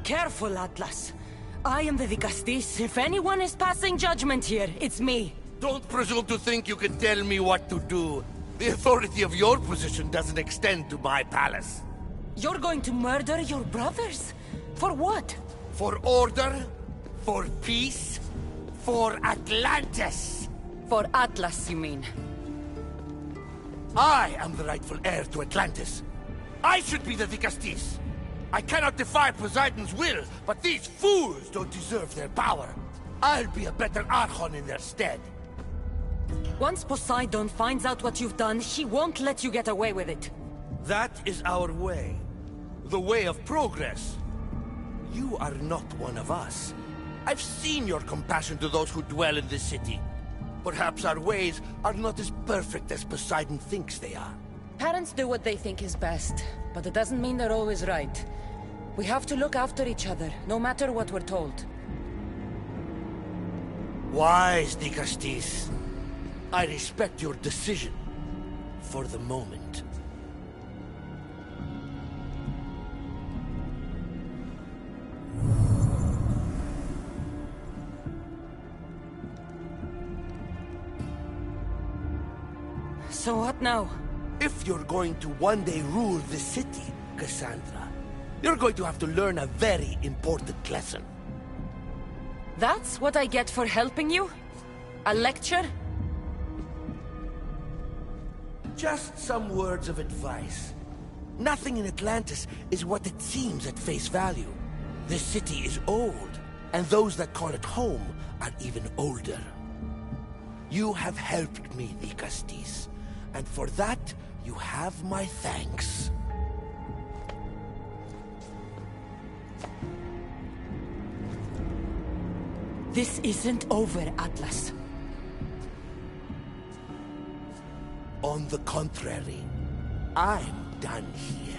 Careful, Atlas. I am the Vicastis. If anyone is passing judgment here, it's me. Don't presume to think you can tell me what to do. The authority of your position doesn't extend to my palace. You're going to murder your brothers? For what? For order, for peace, for Atlantis. For Atlas, you mean? I am the rightful heir to Atlantis. I should be the Vicastis. I cannot defy Poseidon's will, but these fools don't deserve their power. I'll be a better Archon in their stead. Once Poseidon finds out what you've done, he won't let you get away with it. That is our way. The way of progress. You are not one of us. I've seen your compassion to those who dwell in this city. Perhaps our ways are not as perfect as Poseidon thinks they are. Parents do what they think is best, but it doesn't mean they're always right. We have to look after each other, no matter what we're told. Wise, Dicastis. I respect your decision. For the moment. So what now? If you're going to one day rule the city, Cassandra, you're going to have to learn a very important lesson. That's what I get for helping you? A lecture? Just some words of advice. Nothing in Atlantis is what it seems at face value. The city is old, and those that call it home are even older. You have helped me, Dicastis, and for that, you have my thanks. This isn't over, Atlas. On the contrary, I'm done here.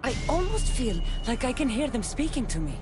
I almost feel like I can hear them speaking to me.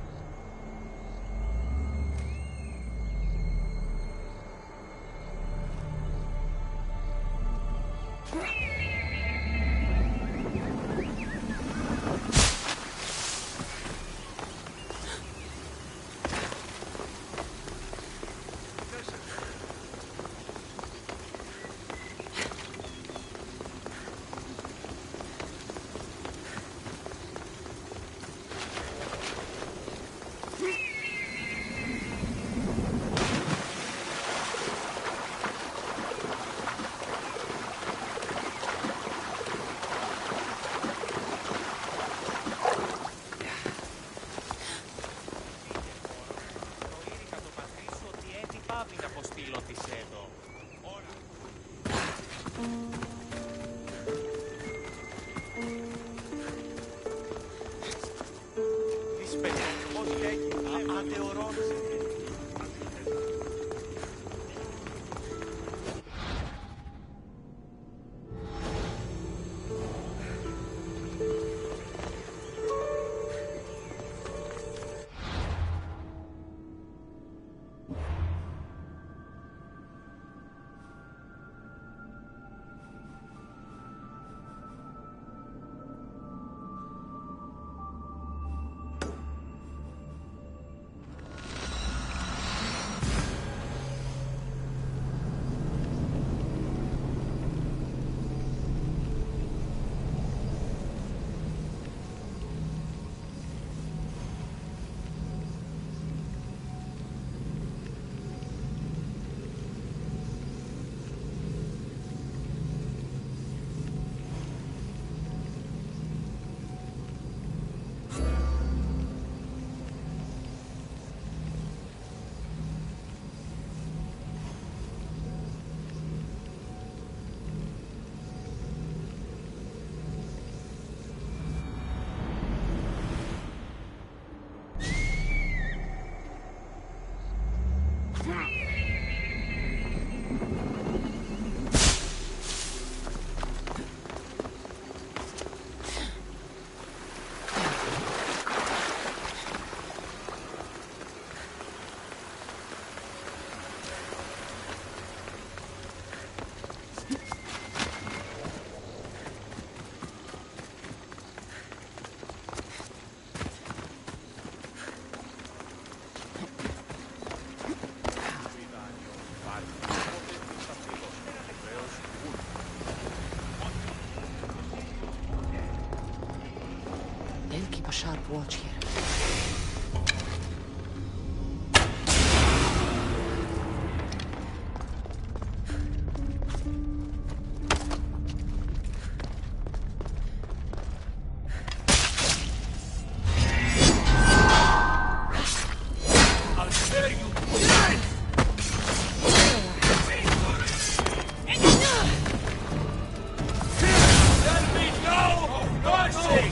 keep a sharp watch here. Let me know of mercy!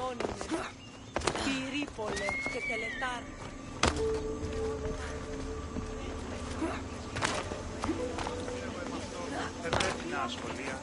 Κλώνινε, Πυρίπολε και Τελετάρ. Δεν πρέπει να ασχολία.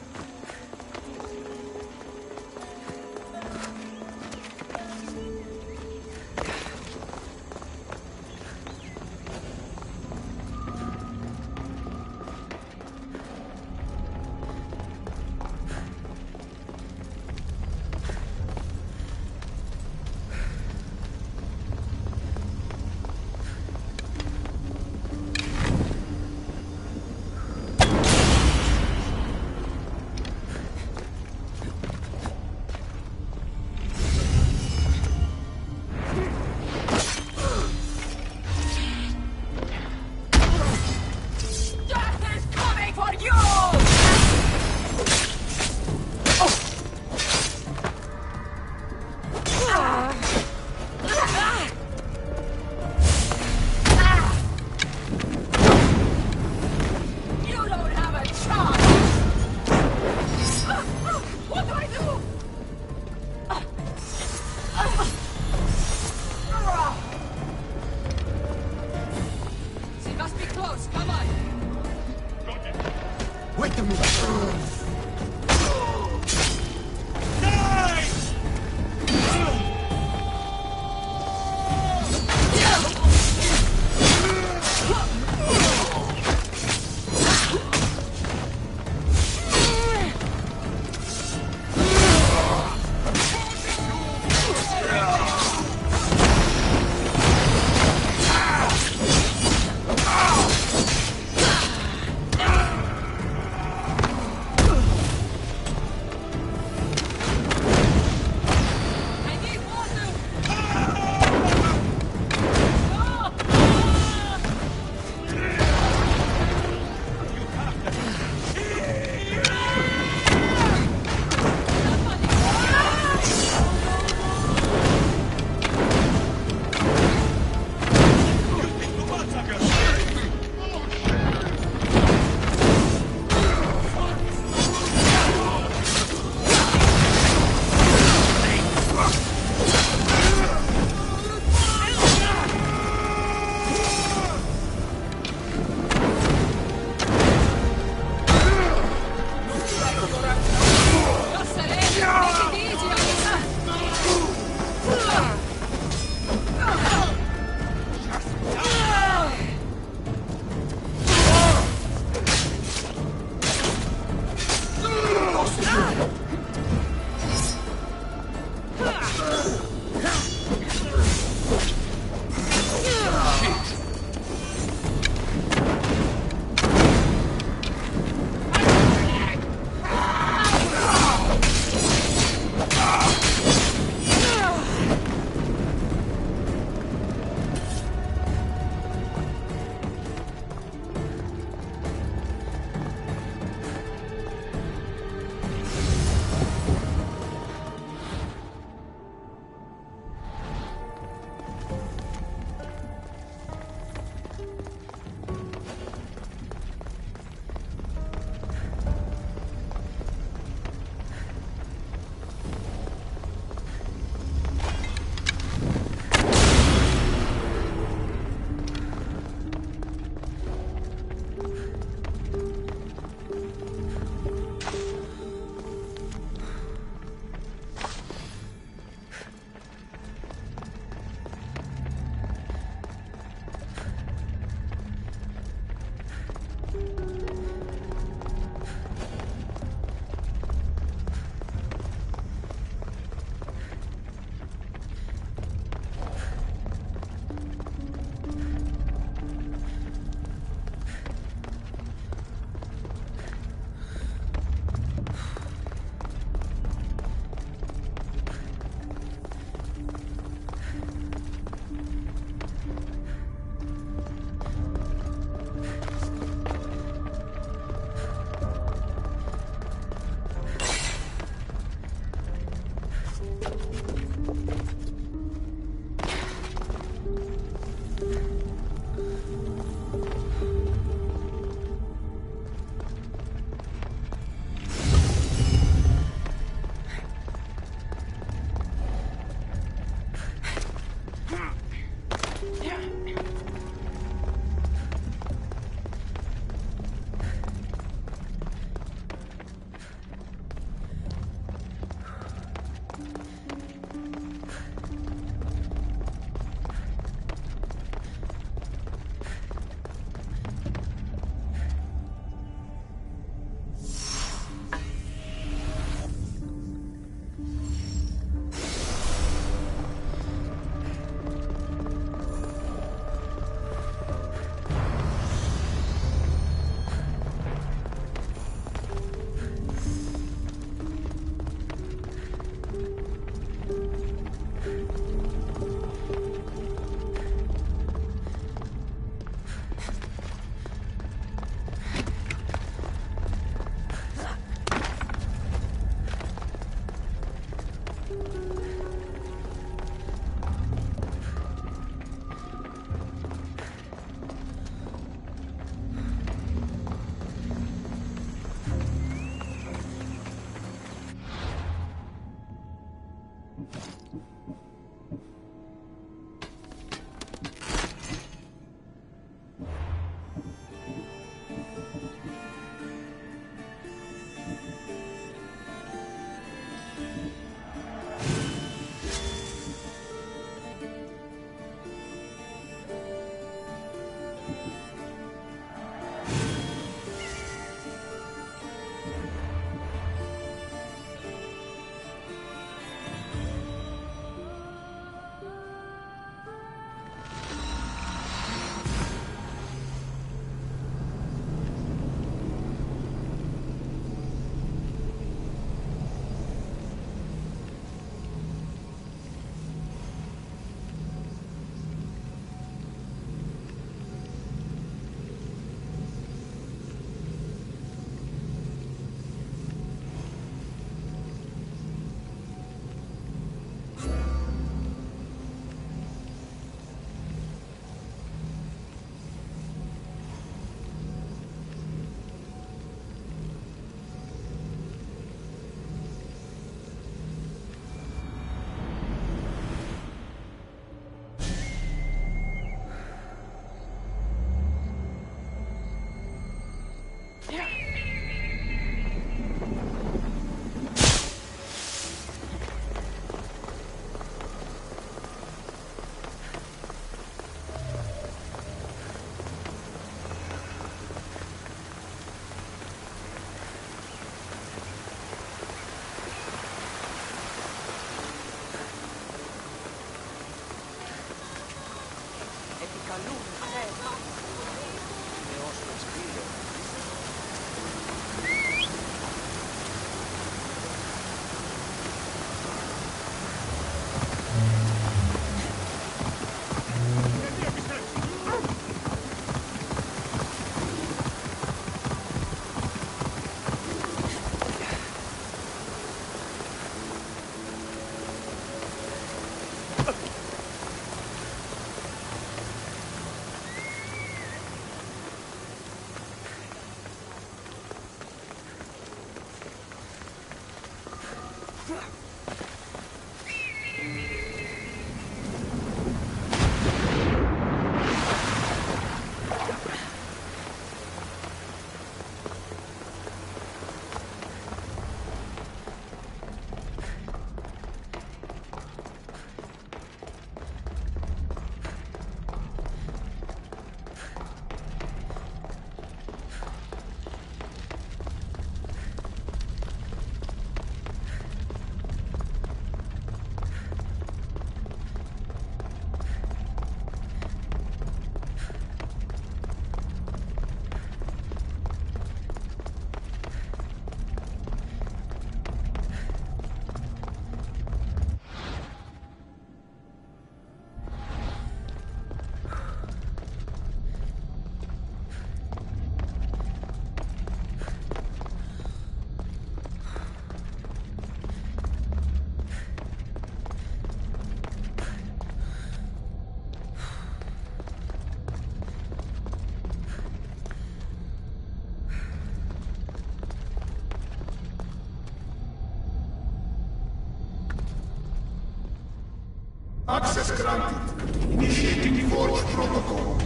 Access granted. Initiating Forge Protocol.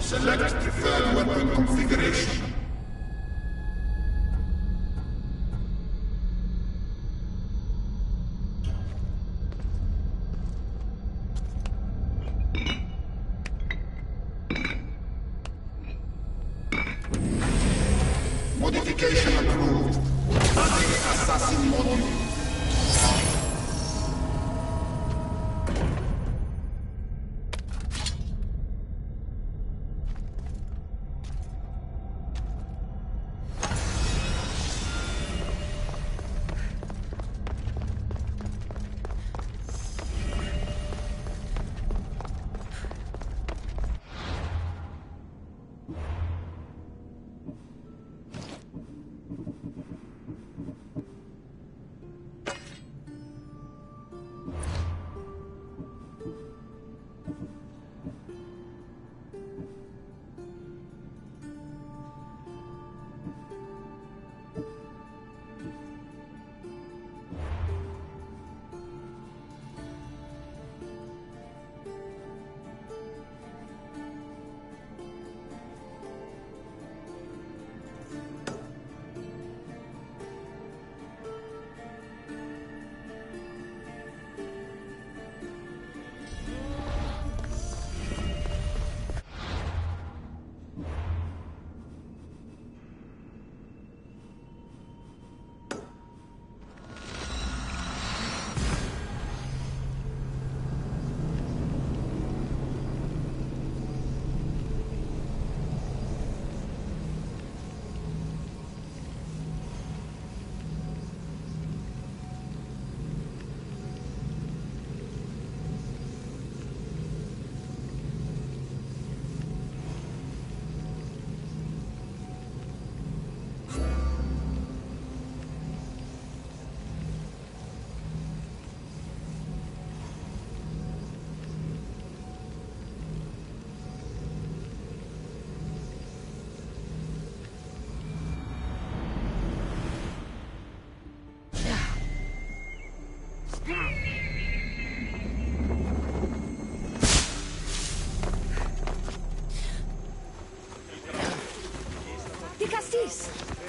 Select preferred weapon configuration. Modification approved. Adding assassin module.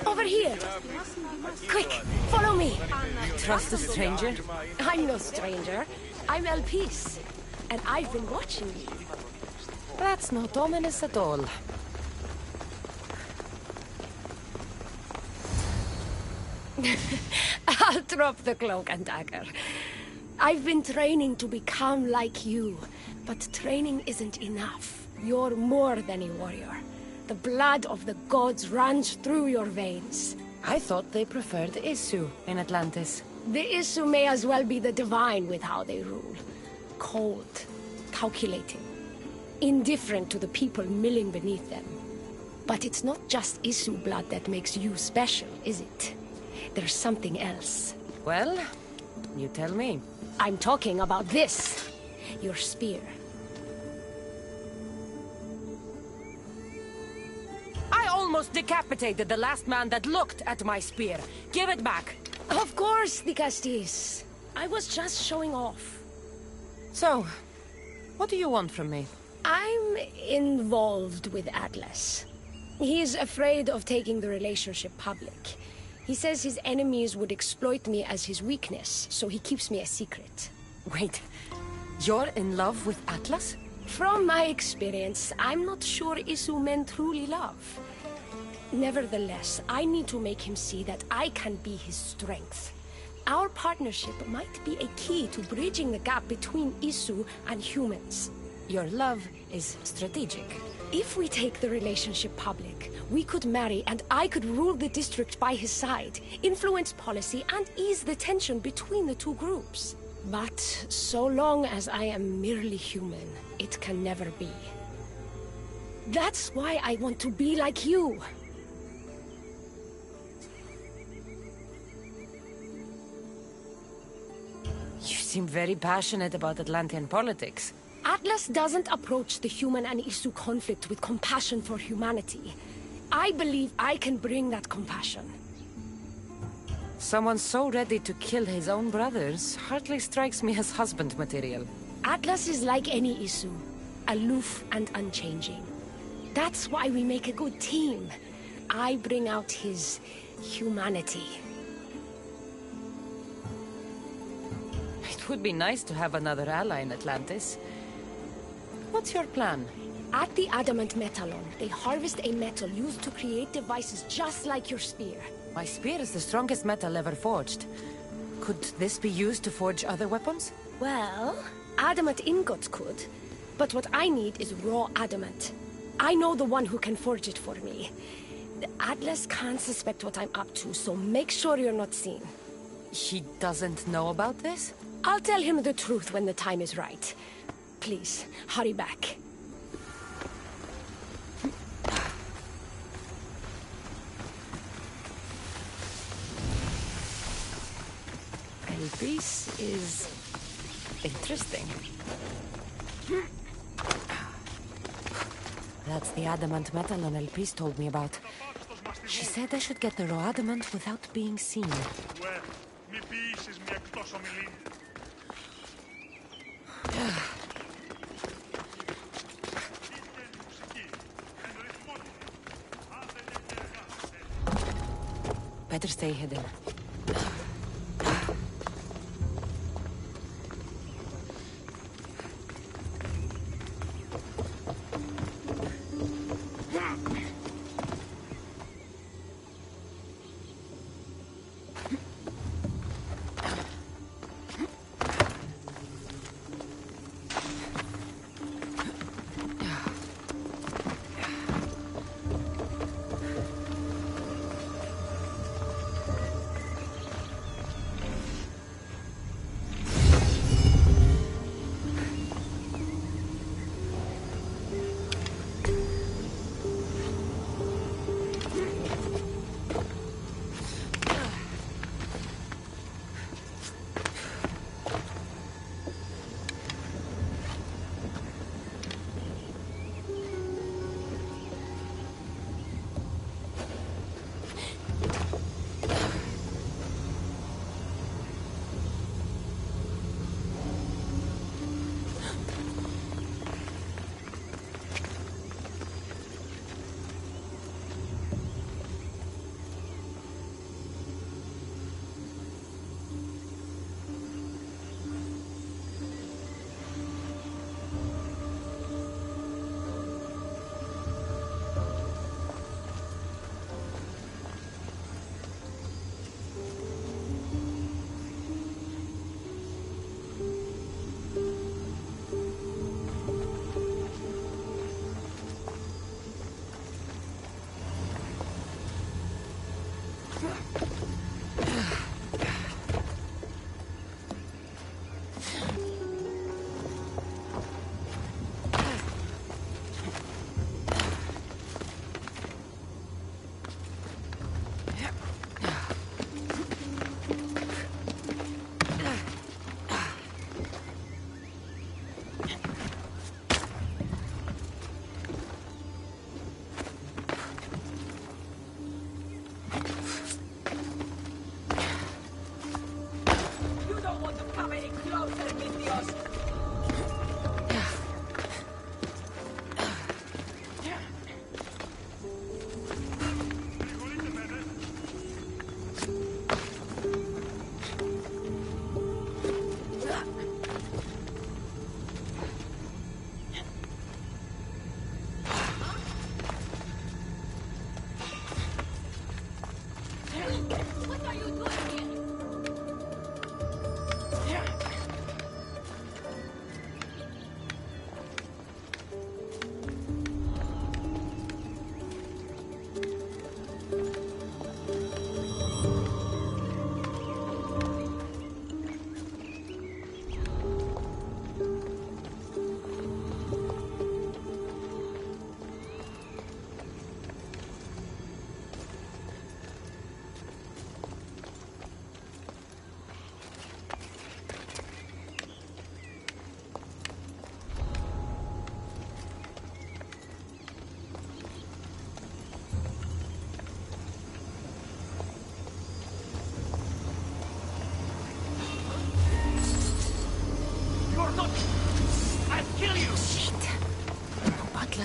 Over here! Quick, follow me! Trust a stranger? I'm no stranger. I'm El Peace. And I've been watching you. That's not ominous at all. I'll drop the cloak and dagger. I've been training to become like you, but training isn't enough. You're more than a warrior. The blood of the gods runs through your veins. I thought they preferred Isu in Atlantis. The Isu may as well be the divine with how they rule. Cold, calculating, indifferent to the people milling beneath them. But it's not just Isu blood that makes you special, is it? There's something else. Well, you tell me. I'm talking about this. Your spear. I almost decapitated the last man that looked at my spear. Give it back. Of course, Dicastis. I was just showing off. So, what do you want from me? I'm involved with Atlas. He's afraid of taking the relationship public. He says his enemies would exploit me as his weakness, so he keeps me a secret. Wait, you're in love with Atlas? From my experience, I'm not sure Isu men truly love. Nevertheless, I need to make him see that I can be his strength. Our partnership might be a key to bridging the gap between Isu and humans. Your love is strategic. If we take the relationship public, we could marry and I could rule the district by his side, influence policy and ease the tension between the two groups. But so long as I am merely human, it can never be. That's why I want to be like you. You seem very passionate about Atlantean politics. Atlas doesn't approach the human and Isu conflict with compassion for humanity. I believe I can bring that compassion. Someone so ready to kill his own brothers hardly strikes me as husband material. Atlas is like any Isu, aloof and unchanging. That's why we make a good team. I bring out his humanity. It would be nice to have another ally in Atlantis. What's your plan? At the Adamant Metallon, they harvest a metal used to create devices just like your spear. My spear is the strongest metal ever forged. Could this be used to forge other weapons? Well, adamant ingots could. But what I need is raw adamant. I know the one who can forge it for me. The Atlas can't suspect what I'm up to, so make sure you're not seen. He doesn't know about this? I'll tell him the truth when the time is right. Please, hurry back. This is interesting. That's the adamant metal Elpis told me about. She said I should get the raw adamant without being seen. Better stay hidden.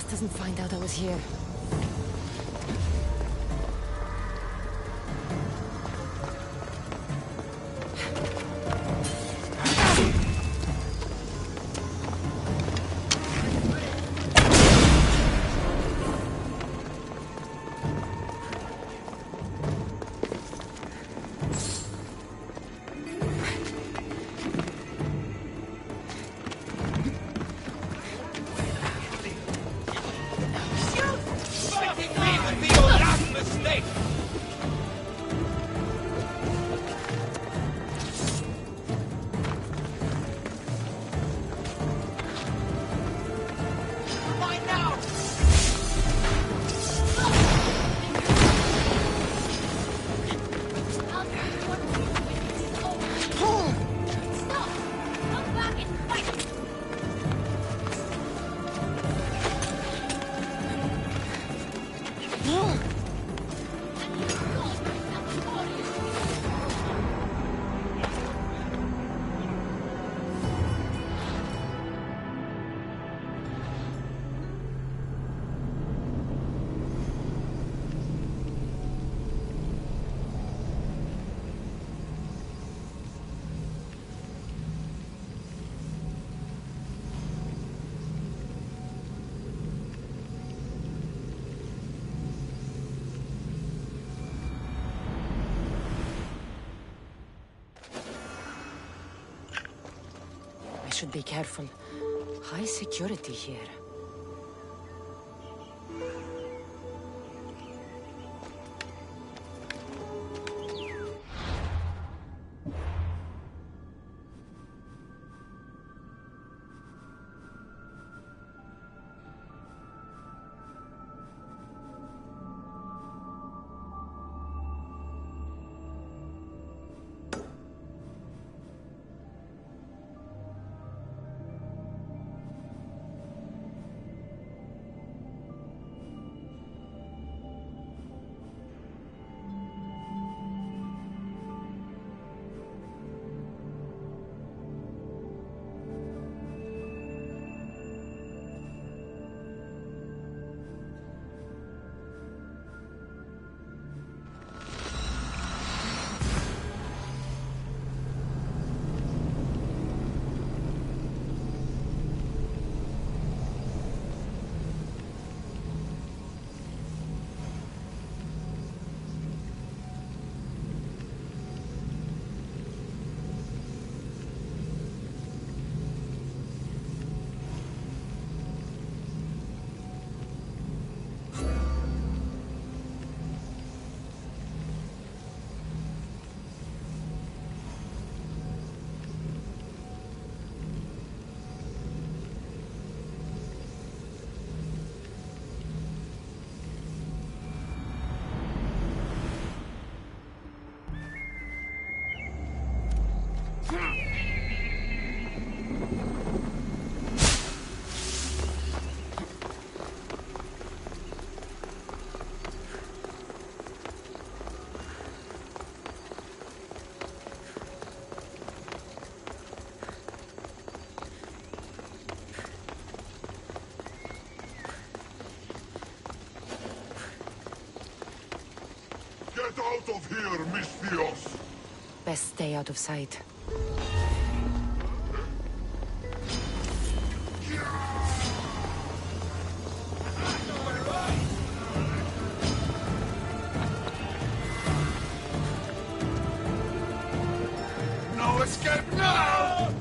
Doesn't find out I was here. Should be careful. High security here. best stay out of sight. No escape now!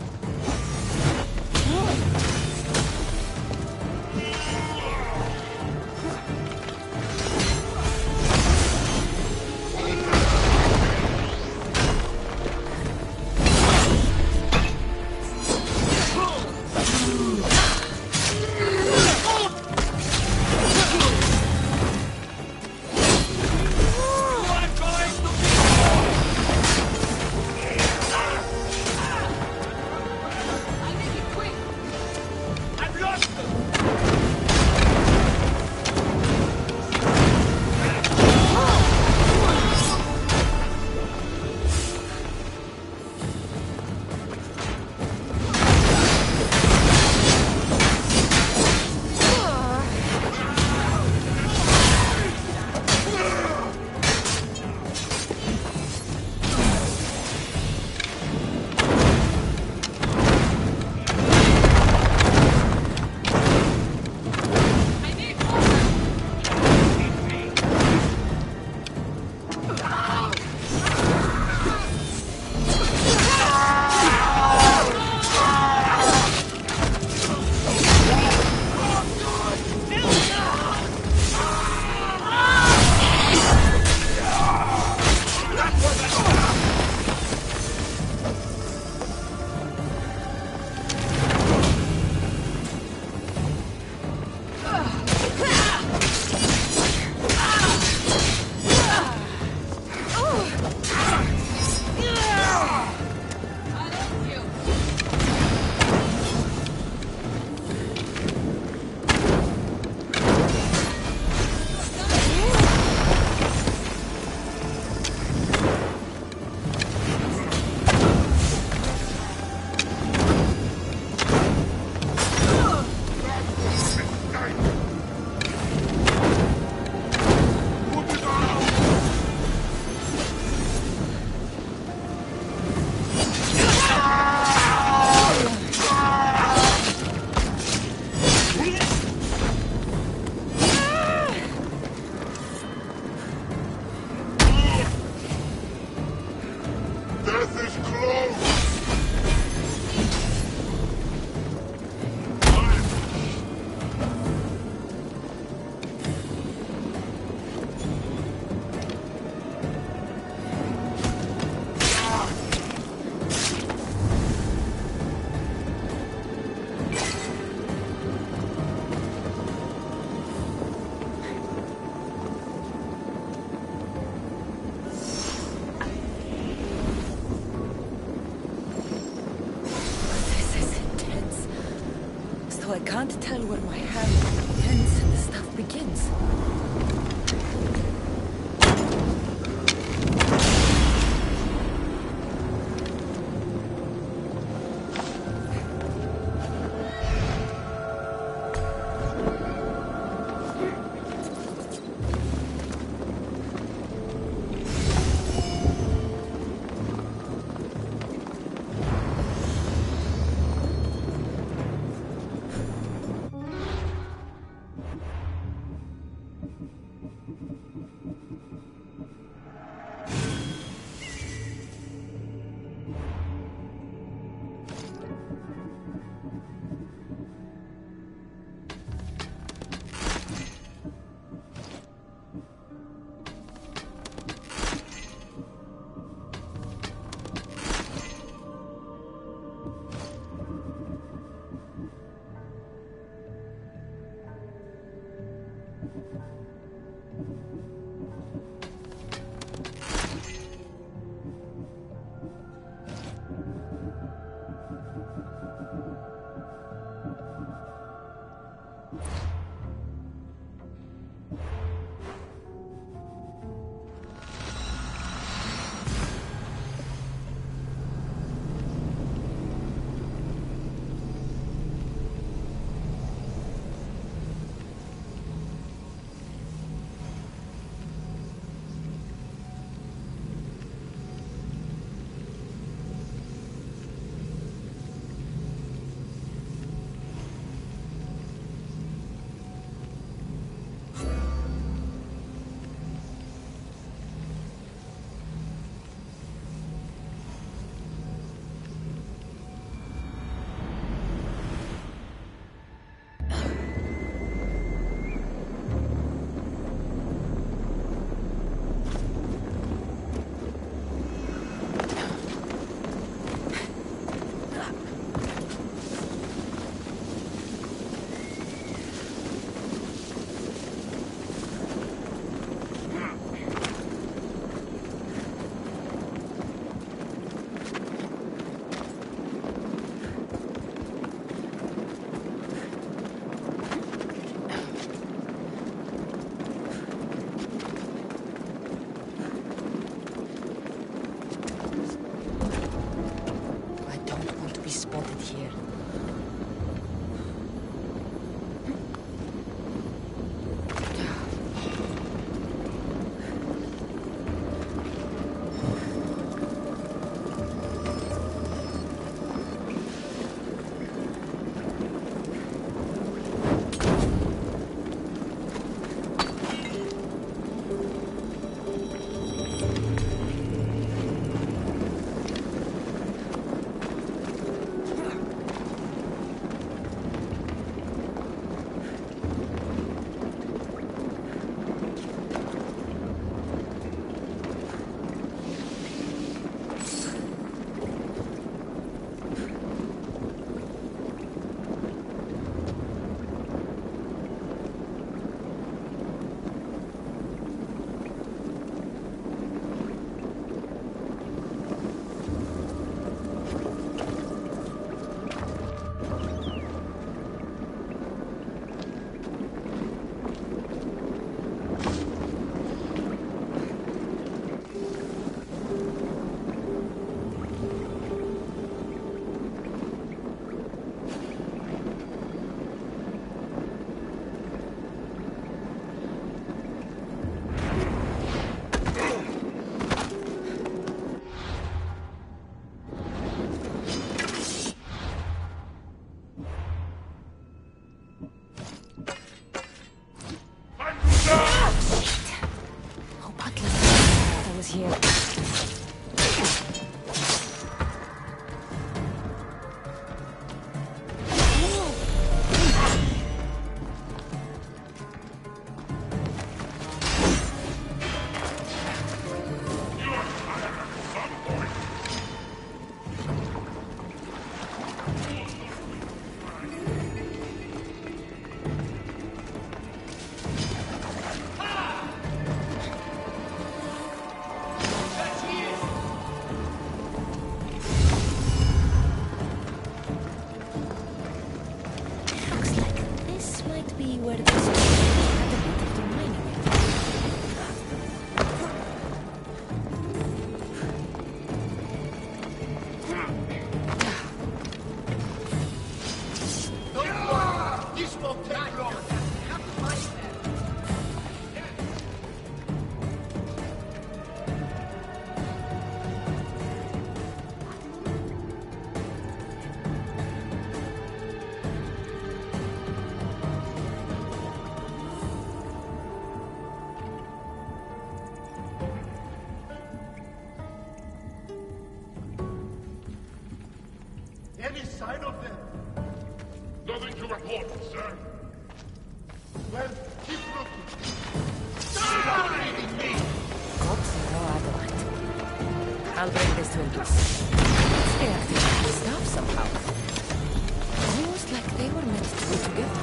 I can't tell where my hand ends and the stuff begins. be where this had a bit of the mining it. This won't take long. Any sign of them? Nothing to report, sir. Well, keep looking. Stop leaving me! Oops, no, I don't. I'll bring this to him. They acted stuff somehow. Almost like they were meant to be together.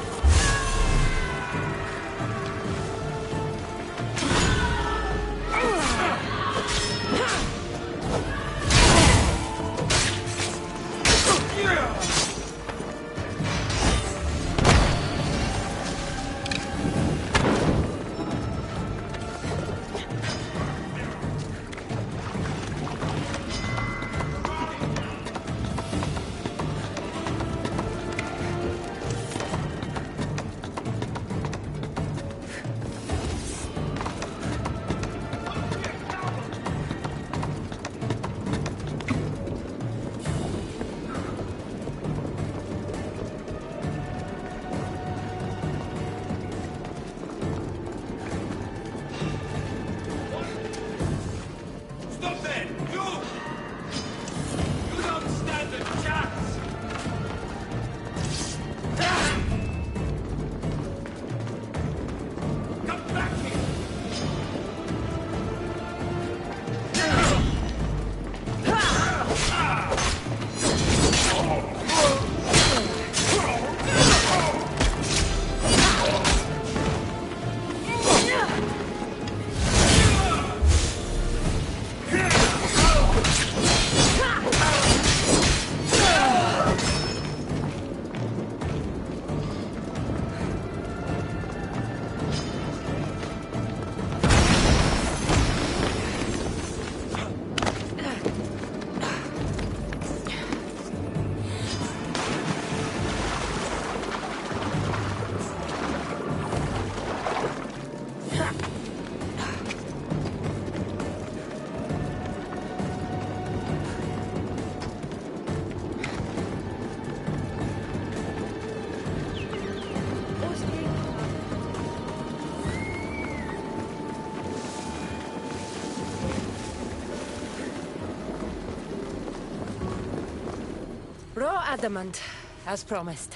Raw adamant, as promised.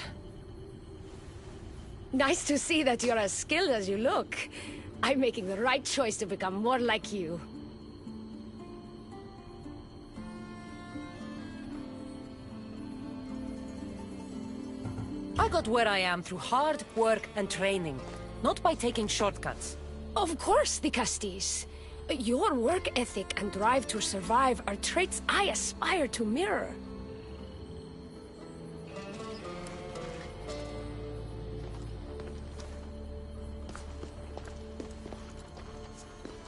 Nice to see that you're as skilled as you look. I'm making the right choice to become more like you. I got where I am through hard work and training, not by taking shortcuts. Of course, the Castis. Your work ethic and drive to survive are traits I aspire to mirror.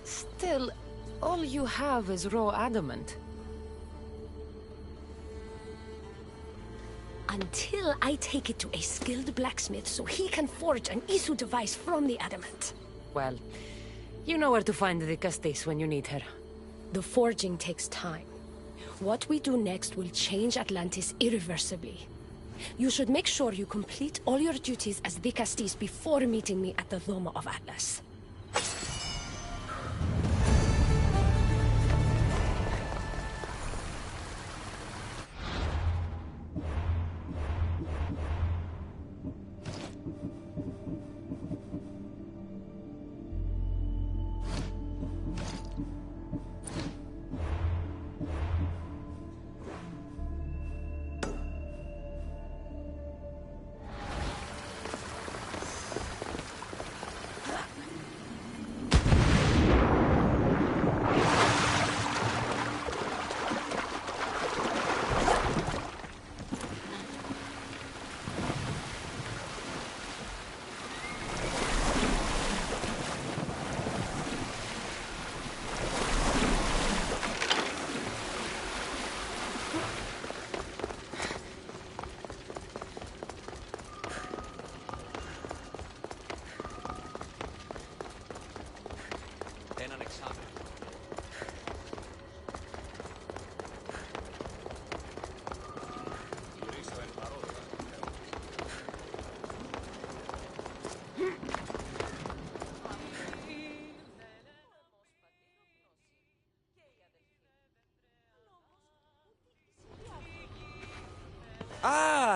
Still, all you have is raw adamant. Until I take it to a skilled blacksmith so he can forge an Isu device from the adamant. Well, you know where to find the Castis when you need her. The forging takes time. What we do next will change Atlantis irreversibly. You should make sure you complete all your duties as the Castis before meeting me at the Doma of Atlas.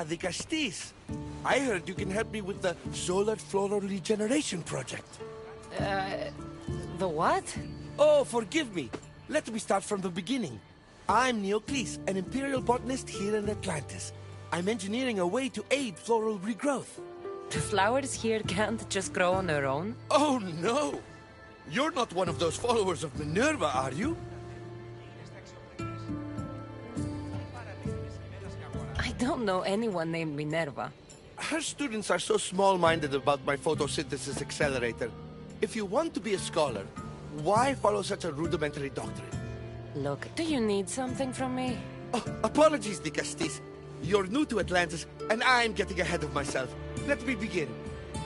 the Castis. I heard you can help me with the Solar Floral Regeneration Project. The what? Oh, forgive me. Let me start from the beginning. I'm Neocles, an Imperial botanist here in Atlantis. I'm engineering a way to aid floral regrowth. The flowers here can't just grow on their own? Oh, no! You're not one of those followers of Minerva, are you? I don't know anyone named Minerva. Her students are so small-minded about my photosynthesis accelerator. If you want to be a scholar, why follow such a rudimentary doctrine? Look, do you need something from me? Oh, apologies, the Castis. You're new to Atlantis, and I'm getting ahead of myself. Let me begin.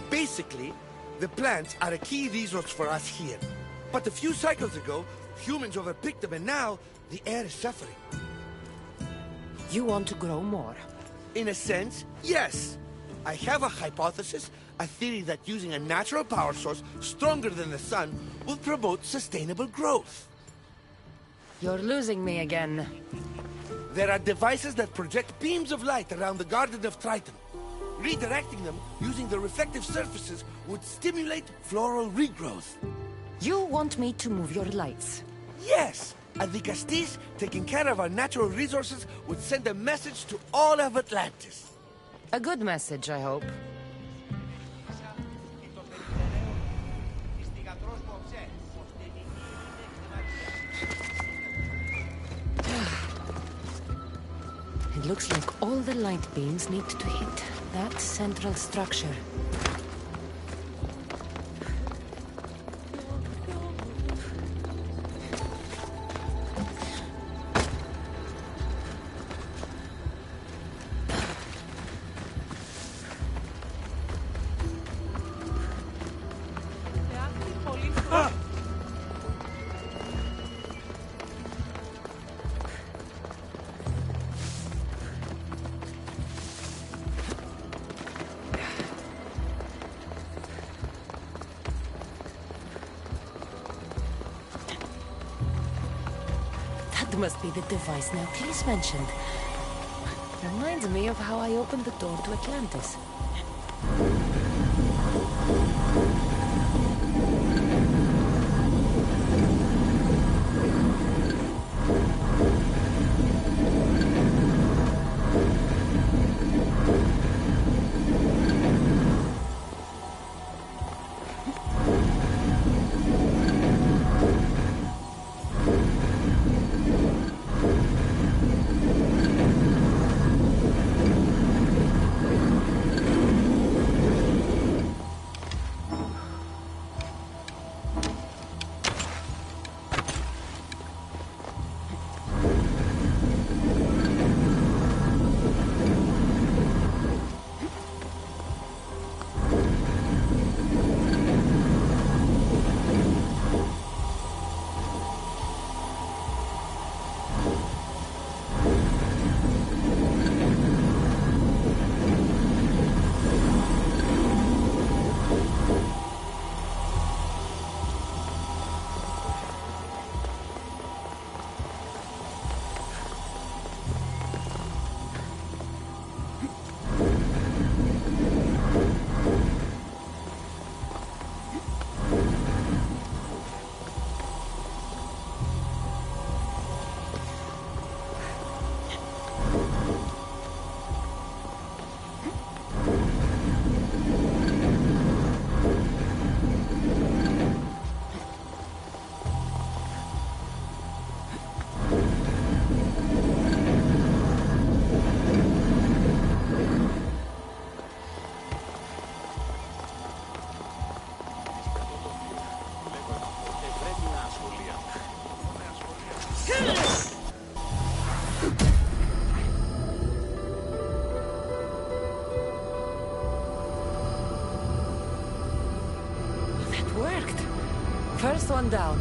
Basically, the plants are a key resource for us here. But a few cycles ago, humans overpicked them, and now the air is suffering. You want to grow more? In a sense, yes. I have a hypothesis, a theory that using a natural power source stronger than the sun will promote sustainable growth. You're losing me again. There are devices that project beams of light around the Garden of Triton. Redirecting them using the reflective surfaces would stimulate floral regrowth. You want me to move your lights? Yes! And the Castis, taking care of our natural resources, would send a message to all of Atlantis. A good message, I hope. It looks like all the light beams need to hit that central structure. That must be the device now please mentioned. Reminds me of how I opened the door to Atlantis. First one down.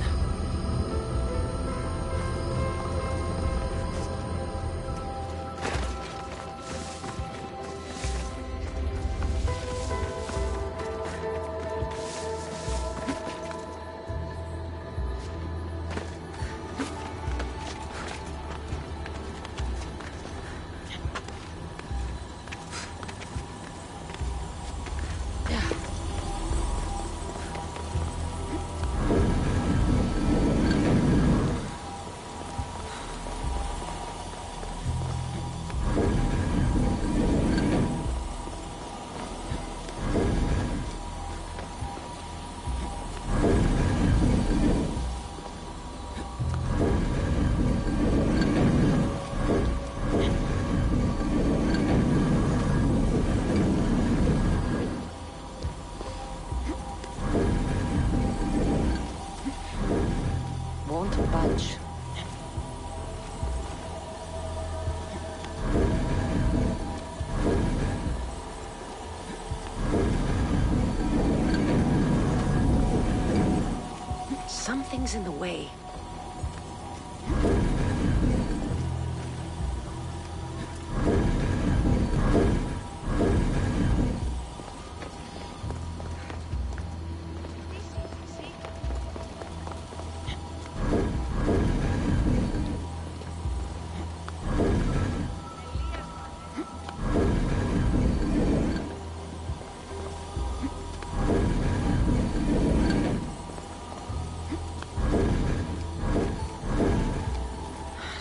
Something's in the way.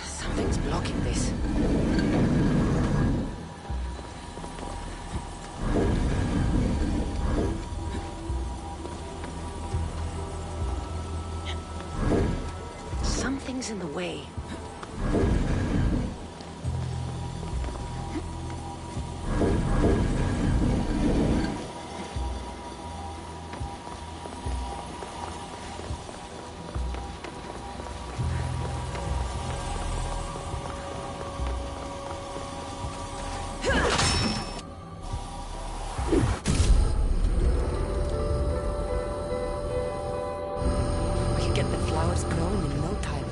Something's blocking this. Something's in the way. We could get the flowers growing in no time.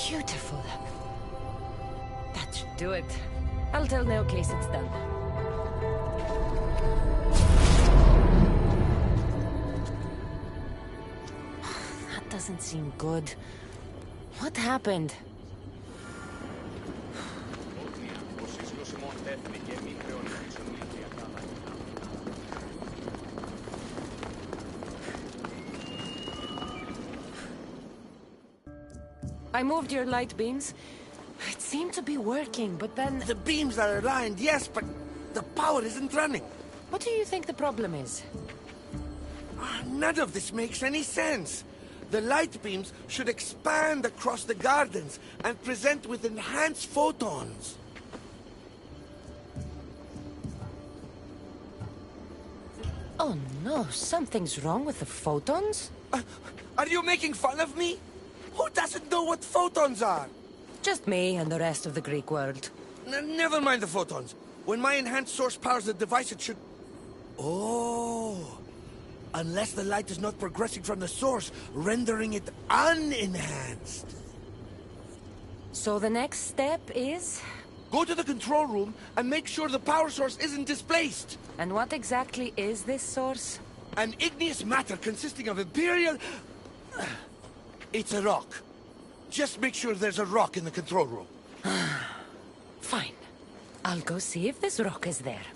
Beautiful. That should do it. I'll tell Neo Case it's done. That doesn't seem good. What happened? I moved your light beams. It seemed to be working, but then... The beams are aligned, yes, but the power isn't running. What do you think the problem is? None of this makes any sense. The light beams should expand across the gardens and present with enhanced photons. Oh no, something's wrong with the photons? Are you making fun of me? Who doesn't know what photons are? Just me and the rest of the Greek world. Never mind the photons. When my enhanced source powers the device, it should... Oh... Unless the light is not progressing from the source, rendering it unenhanced. So the next step is? Go to the control room and make sure the power source isn't displaced. And what exactly is this source? An igneous matter consisting of Imperial... It's a rock. Just make sure there's a rock in the control room. Fine. I'll go see if this rock is there.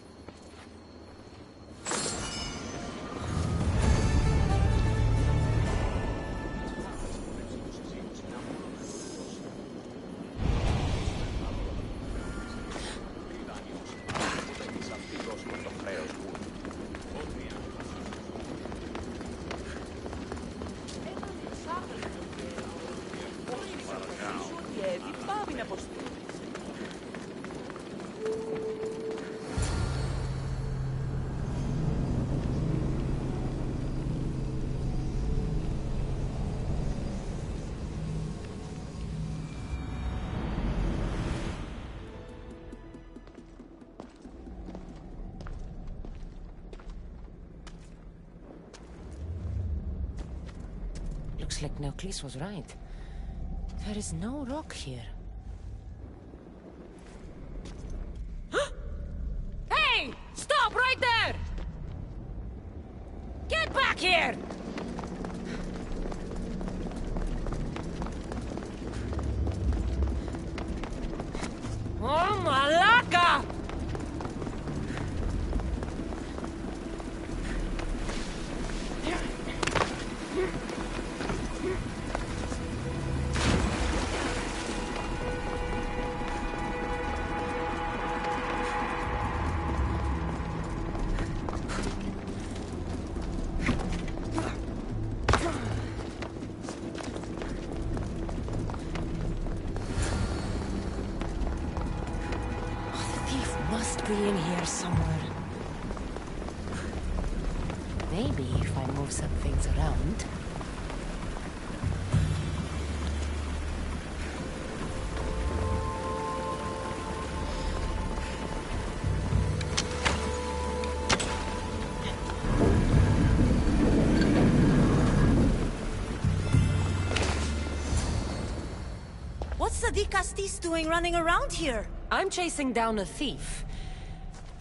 Looks like Neoclis was right. There is no rock here. Hey! Stop right there! Get back here! Oh, Malaka! Must be in here somewhere. Maybe if I move some things around. What's the Castis doing running around here? I'm chasing down a thief.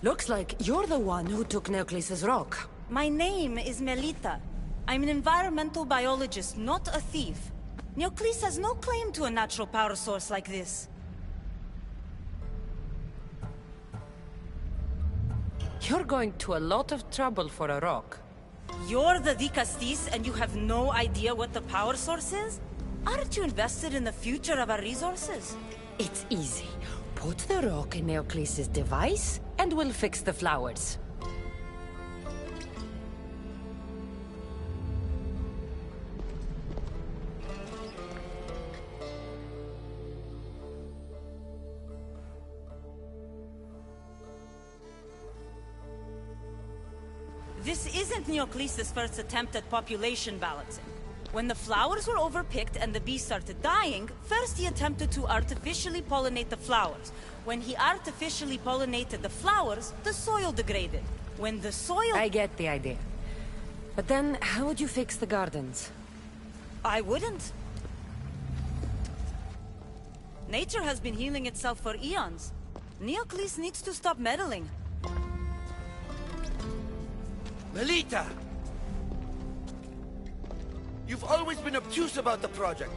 Looks like you're the one who took Neoclis' rock. My name is Melita. I'm an environmental biologist, not a thief. Neoclis has no claim to a natural power source like this. You're going to a lot of trouble for a rock. You're the Castis and you have no idea what the power source is? Aren't you invested in the future of our resources? It's easy. Put the rock in Neoclis' device, and we'll fix the flowers. This isn't Neoclis' first attempt at population balancing. When the flowers were overpicked and the bees started dying, first he attempted to artificially pollinate the flowers. When he artificially pollinated the flowers, the soil degraded. When the soil... I get the idea. But then, how would you fix the gardens? I wouldn't. Nature has been healing itself for eons. Neoclis needs to stop meddling. Melita! You've always been obtuse about the project.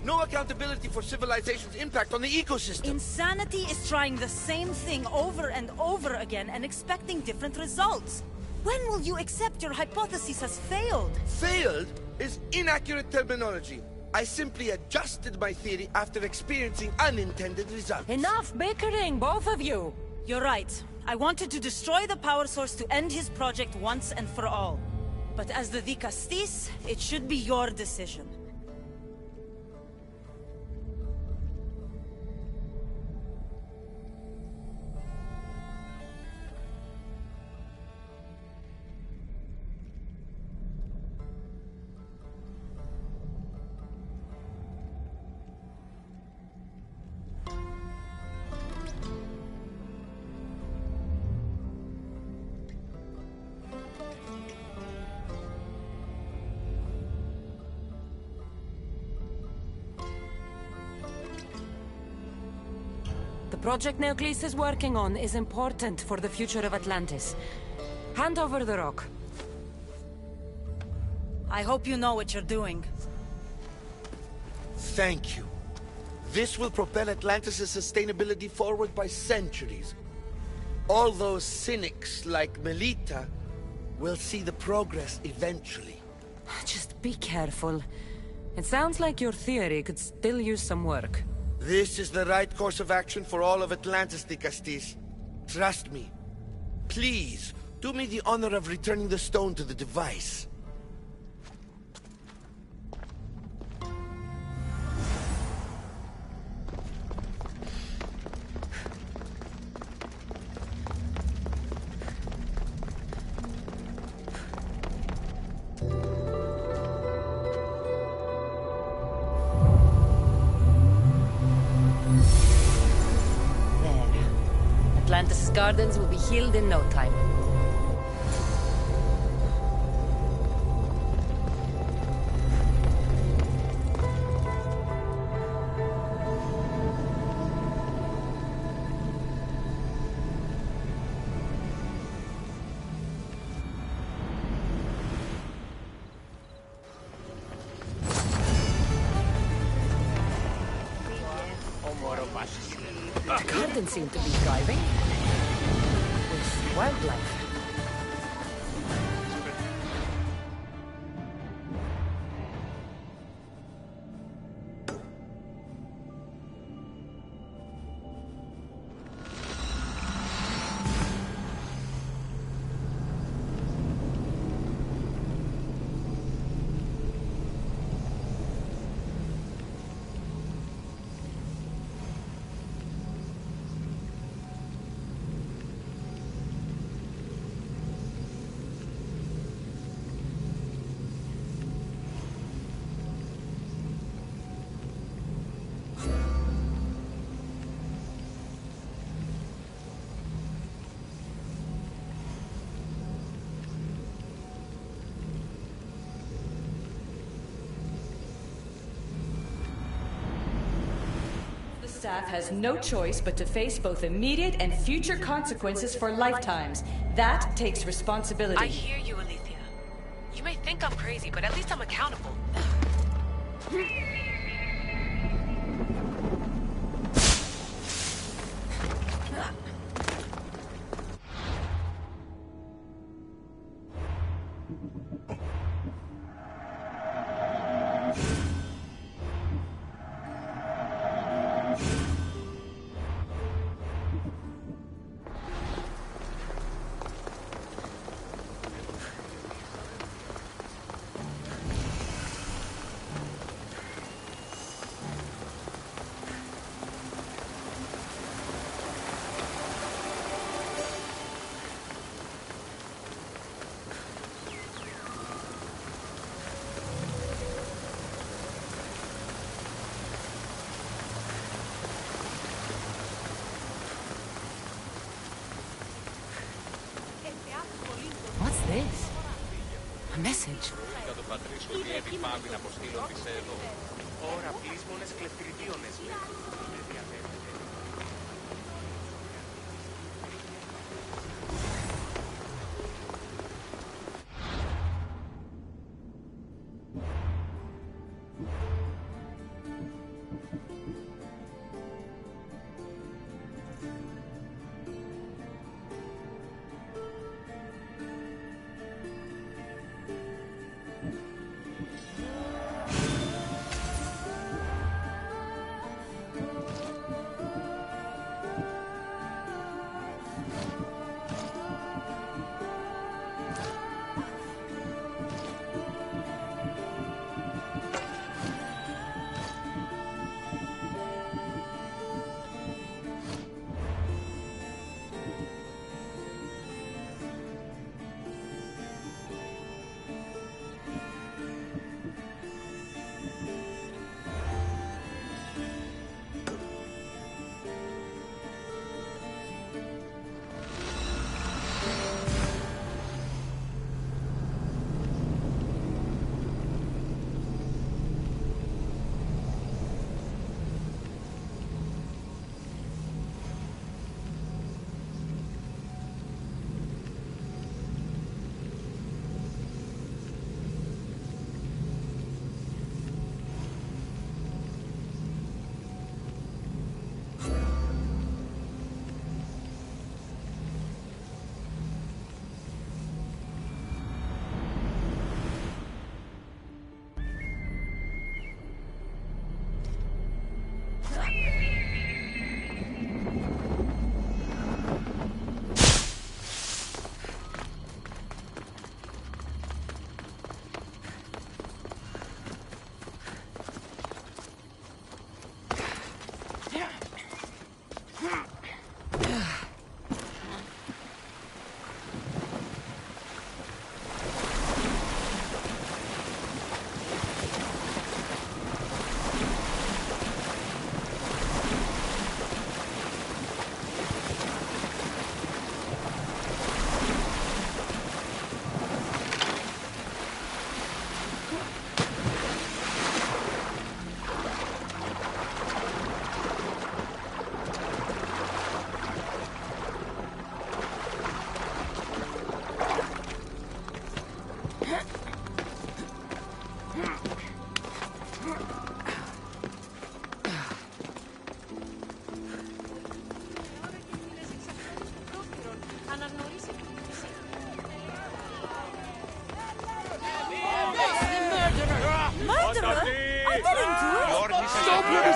No accountability for civilization's impact on the ecosystem. Insanity is trying the same thing over and over again and expecting different results. When will you accept your hypothesis has failed? Failed is inaccurate terminology. I simply adjusted my theory after experiencing unintended results. Enough bickering, both of you! You're right. I wanted to destroy the power source to end his project once and for all. But as the Castis, it should be your decision. The project Neoclis is working on is important for the future of Atlantis. Hand over the rock. I hope you know what you're doing. Thank you. This will propel Atlantis' sustainability forward by centuries. All those cynics like Melita will see the progress eventually. Just be careful. It sounds like your theory could still use some work. This is the right course of action for all of Atlantis, Castis. Trust me. Please, do me the honor of returning the stone to the device. Atlantis' gardens will be healed in no time. The garden seemed to be thriving. With wildlife. Staff has no choice but to face both immediate and future consequences for lifetimes. That takes responsibility. I hear you, Alethea. You may think I'm crazy, but at least I'm accountable. What's this? A message.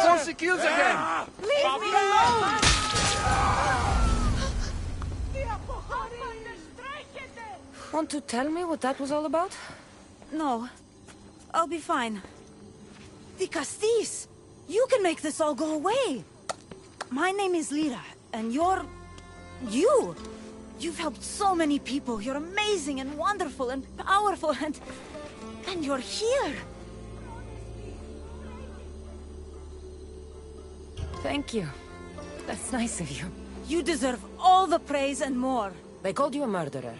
before she kills again! Leave me alone! Want to tell me what that was all about? No. I'll be fine. The Castis! You can make this all go away! My name is Lyra, and you're... you! You've helped so many people. You're amazing and wonderful and powerful and you're here! Thank you. That's nice of you. You deserve all the praise and more. They called you a murderer.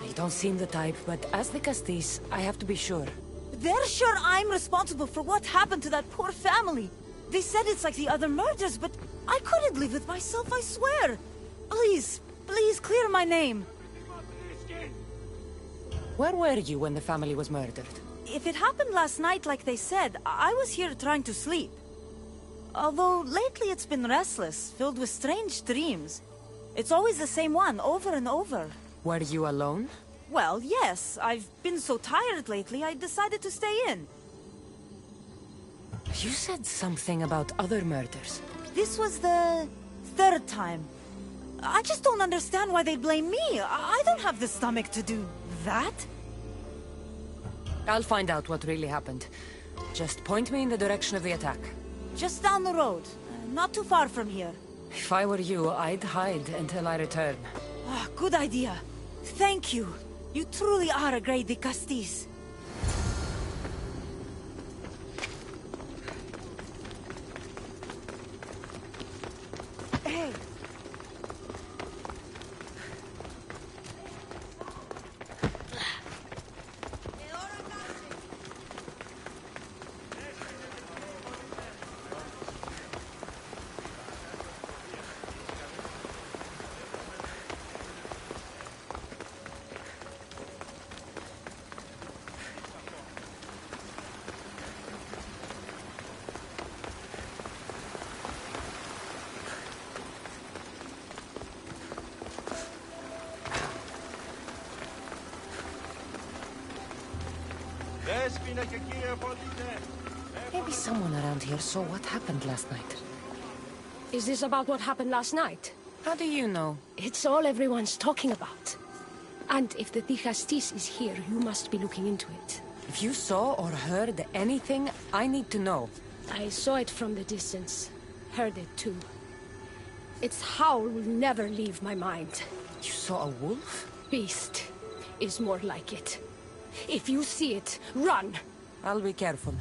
You don't seem the type, but as the Castis, I have to be sure. They're sure I'm responsible for what happened to that poor family. They said it's like the other murders, but I couldn't live with myself, I swear. Please, please clear my name. Where were you when the family was murdered? If it happened last night like they said, I was here trying to sleep. Although lately it's been restless, filled with strange dreams. It's always the same one, over and over. Were you alone? Well, yes. I've been so tired lately, I decided to stay in. You said something about other murders. This was the third time. I just don't understand why they blame me. I don't have the stomach to do that. I'll find out what really happened. Just point me in the direction of the attack. Just down the road. Not too far from here. If I were you, I'd hide until I return. Ah, good idea. Thank you. You truly are a great Castis. Hey. Maybe someone around here saw what happened last night. Is this about what happened last night? How do you know? It's all everyone's talking about. And if the Castis is here, you must be looking into it. If you saw or heard anything, I need to know. I saw it from the distance. Heard it too. Its howl will never leave my mind. You saw a wolf? Beast is more like it. If you see it, run! I'll be careful.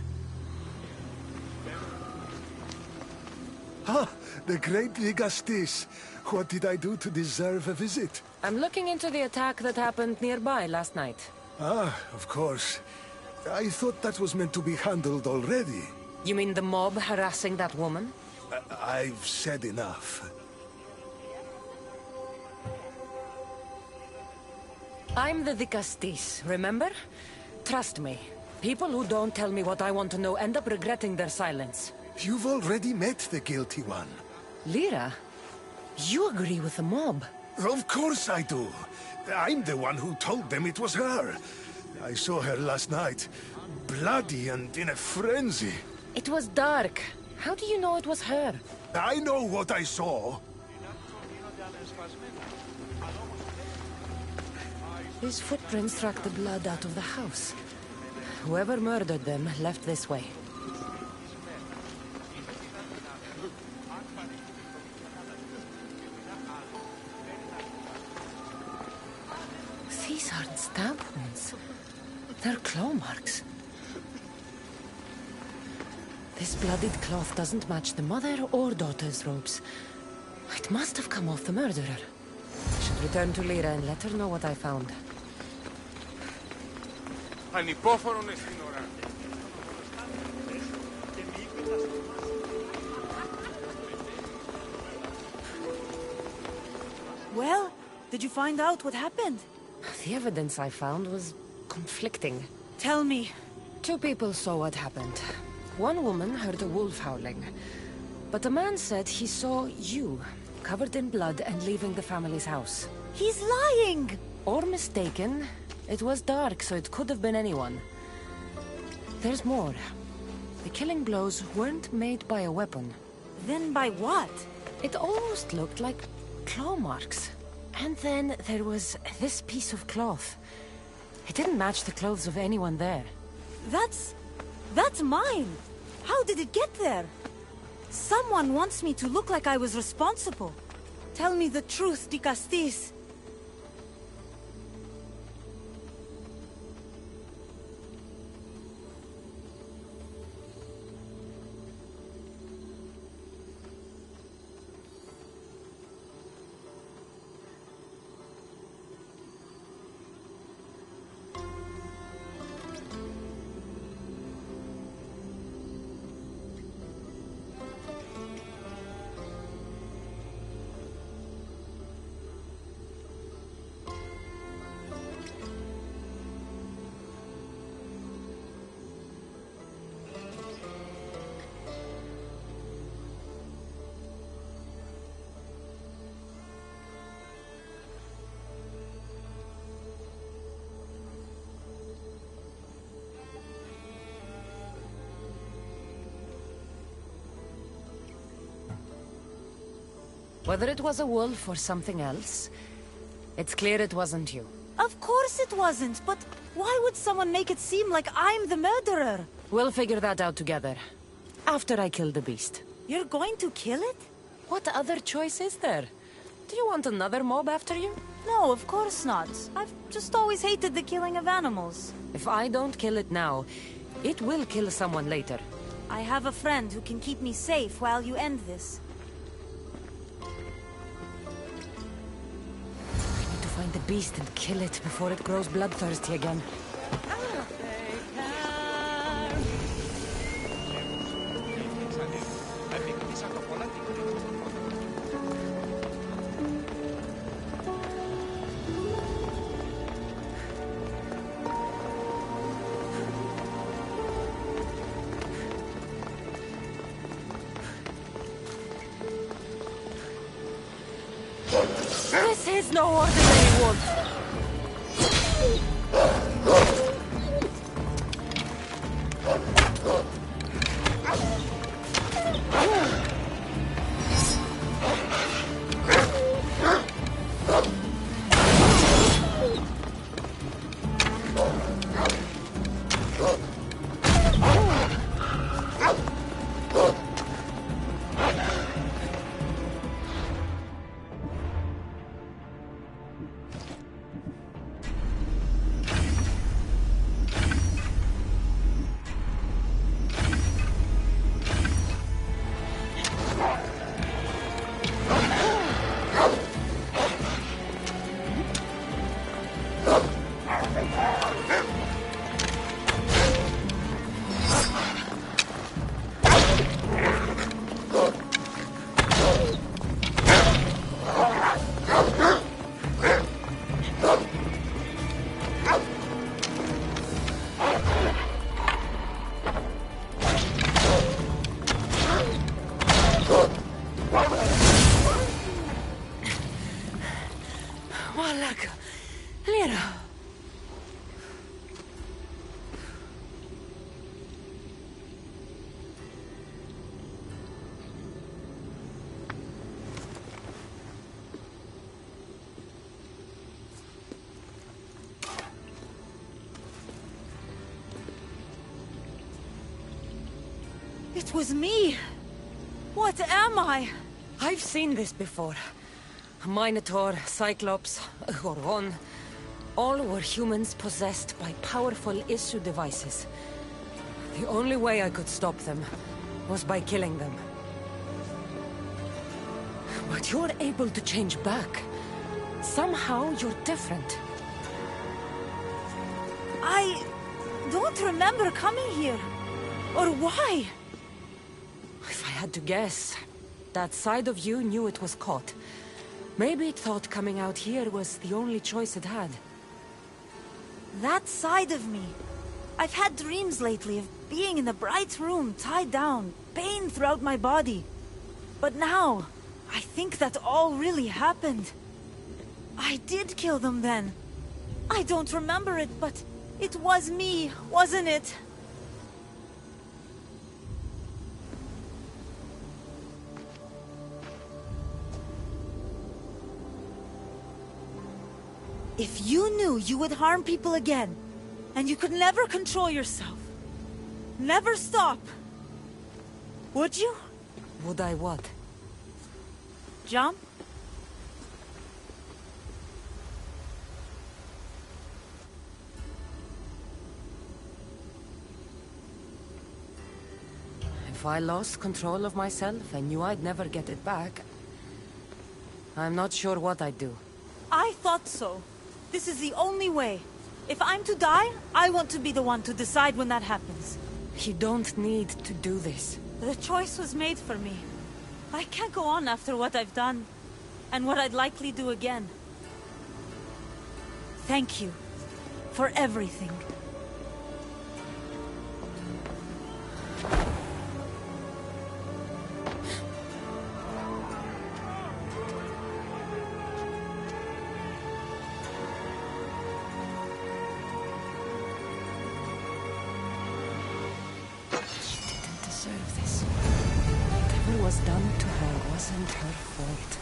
Ah, the great Ligastis. What did I do to deserve a visit? I'm looking into the attack that happened nearby last night. Ah, of course. I thought that was meant to be handled already. You mean the mob harassing that woman? I've said enough. I'm the Castis, remember? Trust me. People who don't tell me what I want to know end up regretting their silence. You've already met the guilty one. Lyra, you agree with the mob. Of course I do. I'm the one who told them it was her. I saw her last night, bloody and in a frenzy. It was dark. How do you know it was her? I know what I saw. These footprints track the blood out of the house. Whoever murdered them left this way. These aren't stab wounds. They're claw marks. This bloodied cloth doesn't match the mother or daughter's robes. It must have come off the murderer. I should return to Lyra and let her know what I found. Ανυπόφορον στην ώρα. Well, did you find out what happened? The evidence I found was conflicting. Tell me. 2 people saw what happened. One woman heard a wolf howling. But a man said he saw you, covered in blood and leaving the family's house. He's lying! Or mistaken. It was dark, so it could have been anyone. There's more. The killing blows weren't made by a weapon. Then by what? It almost looked like claw marks. And then there was this piece of cloth. It didn't match the clothes of anyone there. That's mine! How did it get there? Someone wants me to look like I was responsible. Tell me the truth, de Castis. Whether it was a wolf or something else, it's clear it wasn't you. Of course it wasn't, but why would someone make it seem like I'm the murderer? We'll figure that out together. After I kill the beast. You're going to kill it? What other choice is there? Do you want another mob after you? No, of course not. I've just always hated the killing of animals. If I don't kill it now, it will kill someone later. I have a friend who can keep me safe while you end this. Find the beast and kill it before it grows bloodthirsty again. This is no ordinary wolf. It was me! What am I? I've seen this before. A Minotaur, Cyclops, a Goron. All were humans possessed by powerful issue devices. The only way I could stop them was by killing them. But you're able to change back. Somehow you're different. I don't remember coming here. Or why? If I had to guess, that side of you knew it was caught. Maybe it thought coming out here was the only choice it had. That side of me. I've had dreams lately of being in a bright room, tied down, pain throughout my body. But now, I think that all really happened. I did kill them then. I don't remember it, but it was me, wasn't it? If you knew you would harm people again, and you could never control yourself, never stop, would you? Would I what? Jump? If I lost control of myself and knew I'd never get it back, I'm not sure what I'd do. I thought so. This is the only way. If I'm to die, I want to be the one to decide when that happens. You don't need to do this. The choice was made for me. I can't go on after what I've done, and what I'd likely do again. Thank you for everything. Whatever was done to her wasn't her fault.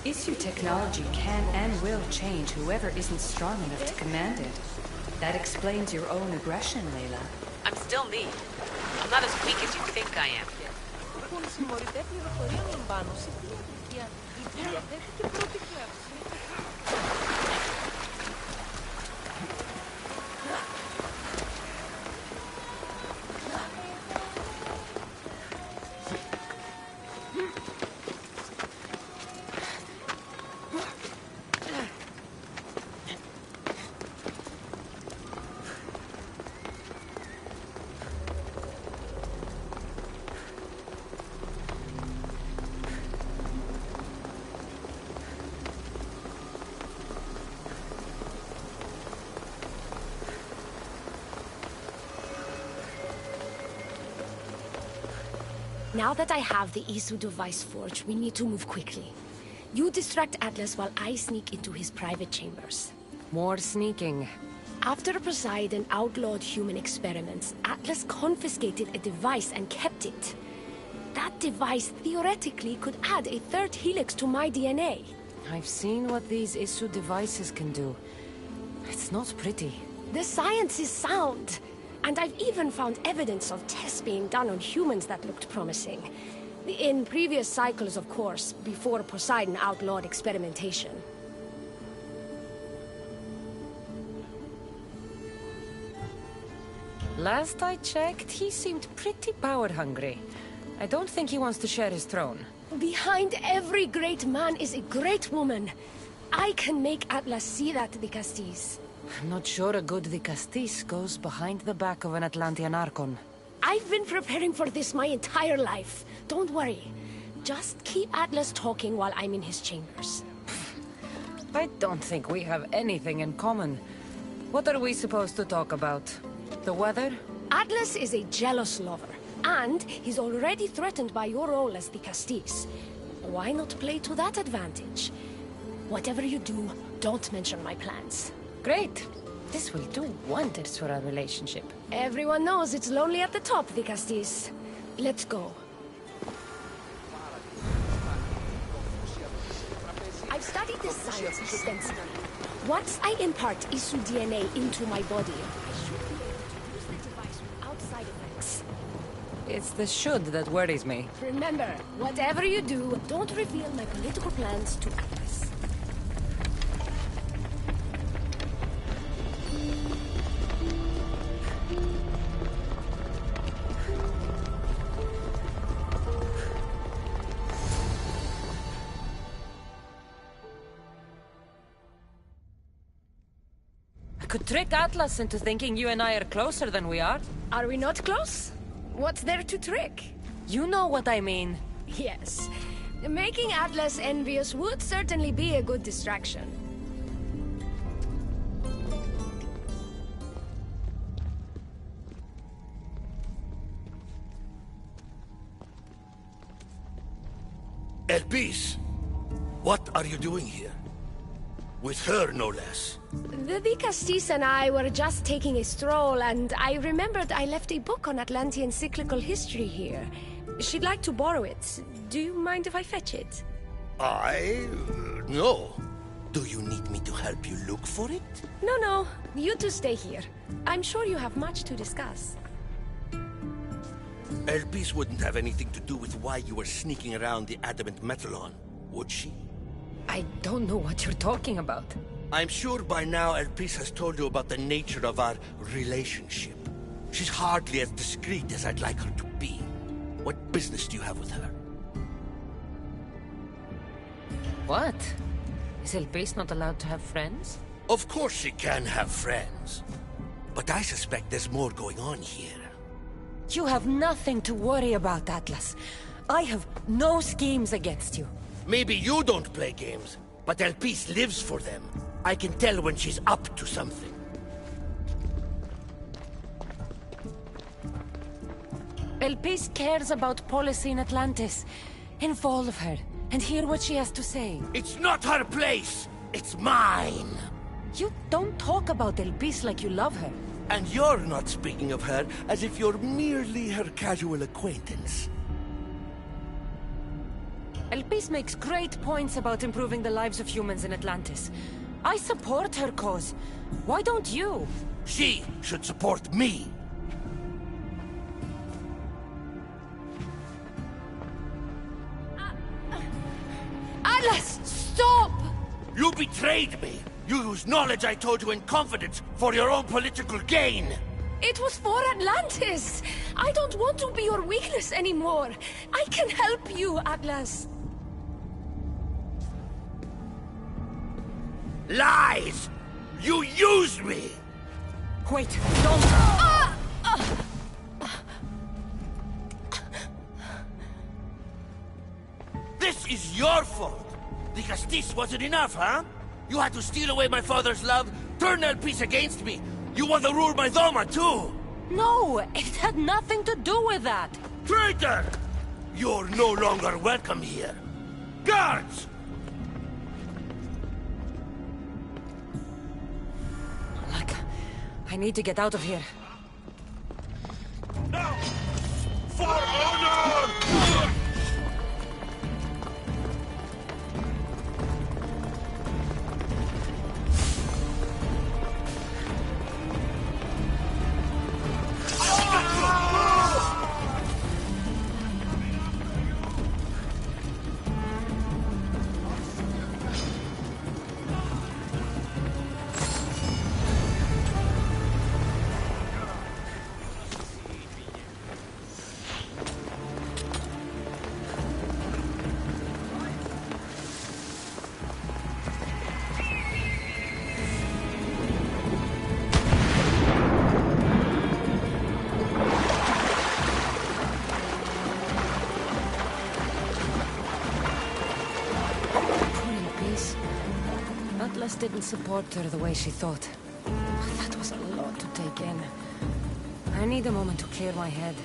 Issue technology can and will change whoever isn't strong enough to command it. That explains your own aggression, Layla. I'm still me. I'm not as weak as you think I am. Now that I have the Isu device forged, we need to move quickly. You distract Atlas while I sneak into his private chambers. More sneaking. After Poseidon outlawed human experiments, Atlas confiscated a device and kept it. That device theoretically could add a third helix to my DNA. I've seen what these Isu devices can do. It's not pretty. The science is sound. And I've even found evidence of tests being done on humans that looked promising. In previous cycles, of course, before Poseidon outlawed experimentation. Last I checked, he seemed pretty power-hungry. I don't think he wants to share his throne. Behind every great man is a great woman. I can make Atlas see that, Dicastis. I'm not sure a good Dicastis goes behind the back of an Atlantean Archon. I've been preparing for this my entire life. Don't worry. Just keep Atlas talking while I'm in his chambers. I don't think we have anything in common. What are we supposed to talk about? The weather? Atlas is a jealous lover, and he's already threatened by your role as Dicastis. Why not play to that advantage? Whatever you do, don't mention my plans. Great. This will do wonders for our relationship. Everyone knows it's lonely at the top, Dicastis. Let's go. I've studied this science extensively. Once I impart Isu DNA into my body, I should be able to use the device It's the should that worries me. Remember, whatever you do, don't reveal my political plans to Atlas. Could trick Atlas into thinking you and I are closer than we are. Are we not close? What's there to trick? You know what I mean. Yes. Making Atlas envious would certainly be a good distraction. Elpis, what are you doing here? With her, no less. The Vicastis and I were just taking a stroll, and I remembered I left a book on Atlantean cyclical history here. She'd like to borrow it. Do you mind if I fetch it? No. Do you need me to help you look for it? No. You two stay here. I'm sure you have much to discuss. Elpis wouldn't have anything to do with why you were sneaking around the adamant Metallon, would she? I don't know what you're talking about. I'm sure by now Elpis has told you about the nature of our relationship. She's hardly as discreet as I'd like her to be. What business do you have with her? What? Is Elpis not allowed to have friends? Of course she can have friends. But I suspect there's more going on here. You have nothing to worry about, Atlas. I have no schemes against you. Maybe you don't play games, but Elpis lives for them. I can tell when she's up to something. Elpis cares about policy in Atlantis. Involve her, and hear what she has to say. It's not her place! It's mine! You don't talk about Elpis like you love her. And you're not speaking of her as if you're merely her casual acquaintance. Elpis makes great points about improving the lives of humans in Atlantis. I support her cause. Why don't you? She should support me. Atlas, stop! You betrayed me! You used knowledge I told you in confidence for your own political gain! It was for Atlantis! I don't want to be your weakness anymore. I can help you, Atlas. Lies! You used me! Wait, don't... This is your fault! The Castis wasn't enough, huh? You had to steal away my father's love, turn Elpis against me. You want to rule my Doma, too! No, it had nothing to do with that. Traitor! You're no longer welcome here. Guards! Look, I need to get out of here. Now! For honor! Atlas didn't support her the way she thought. That was a lot to take in. I need a moment to clear my head.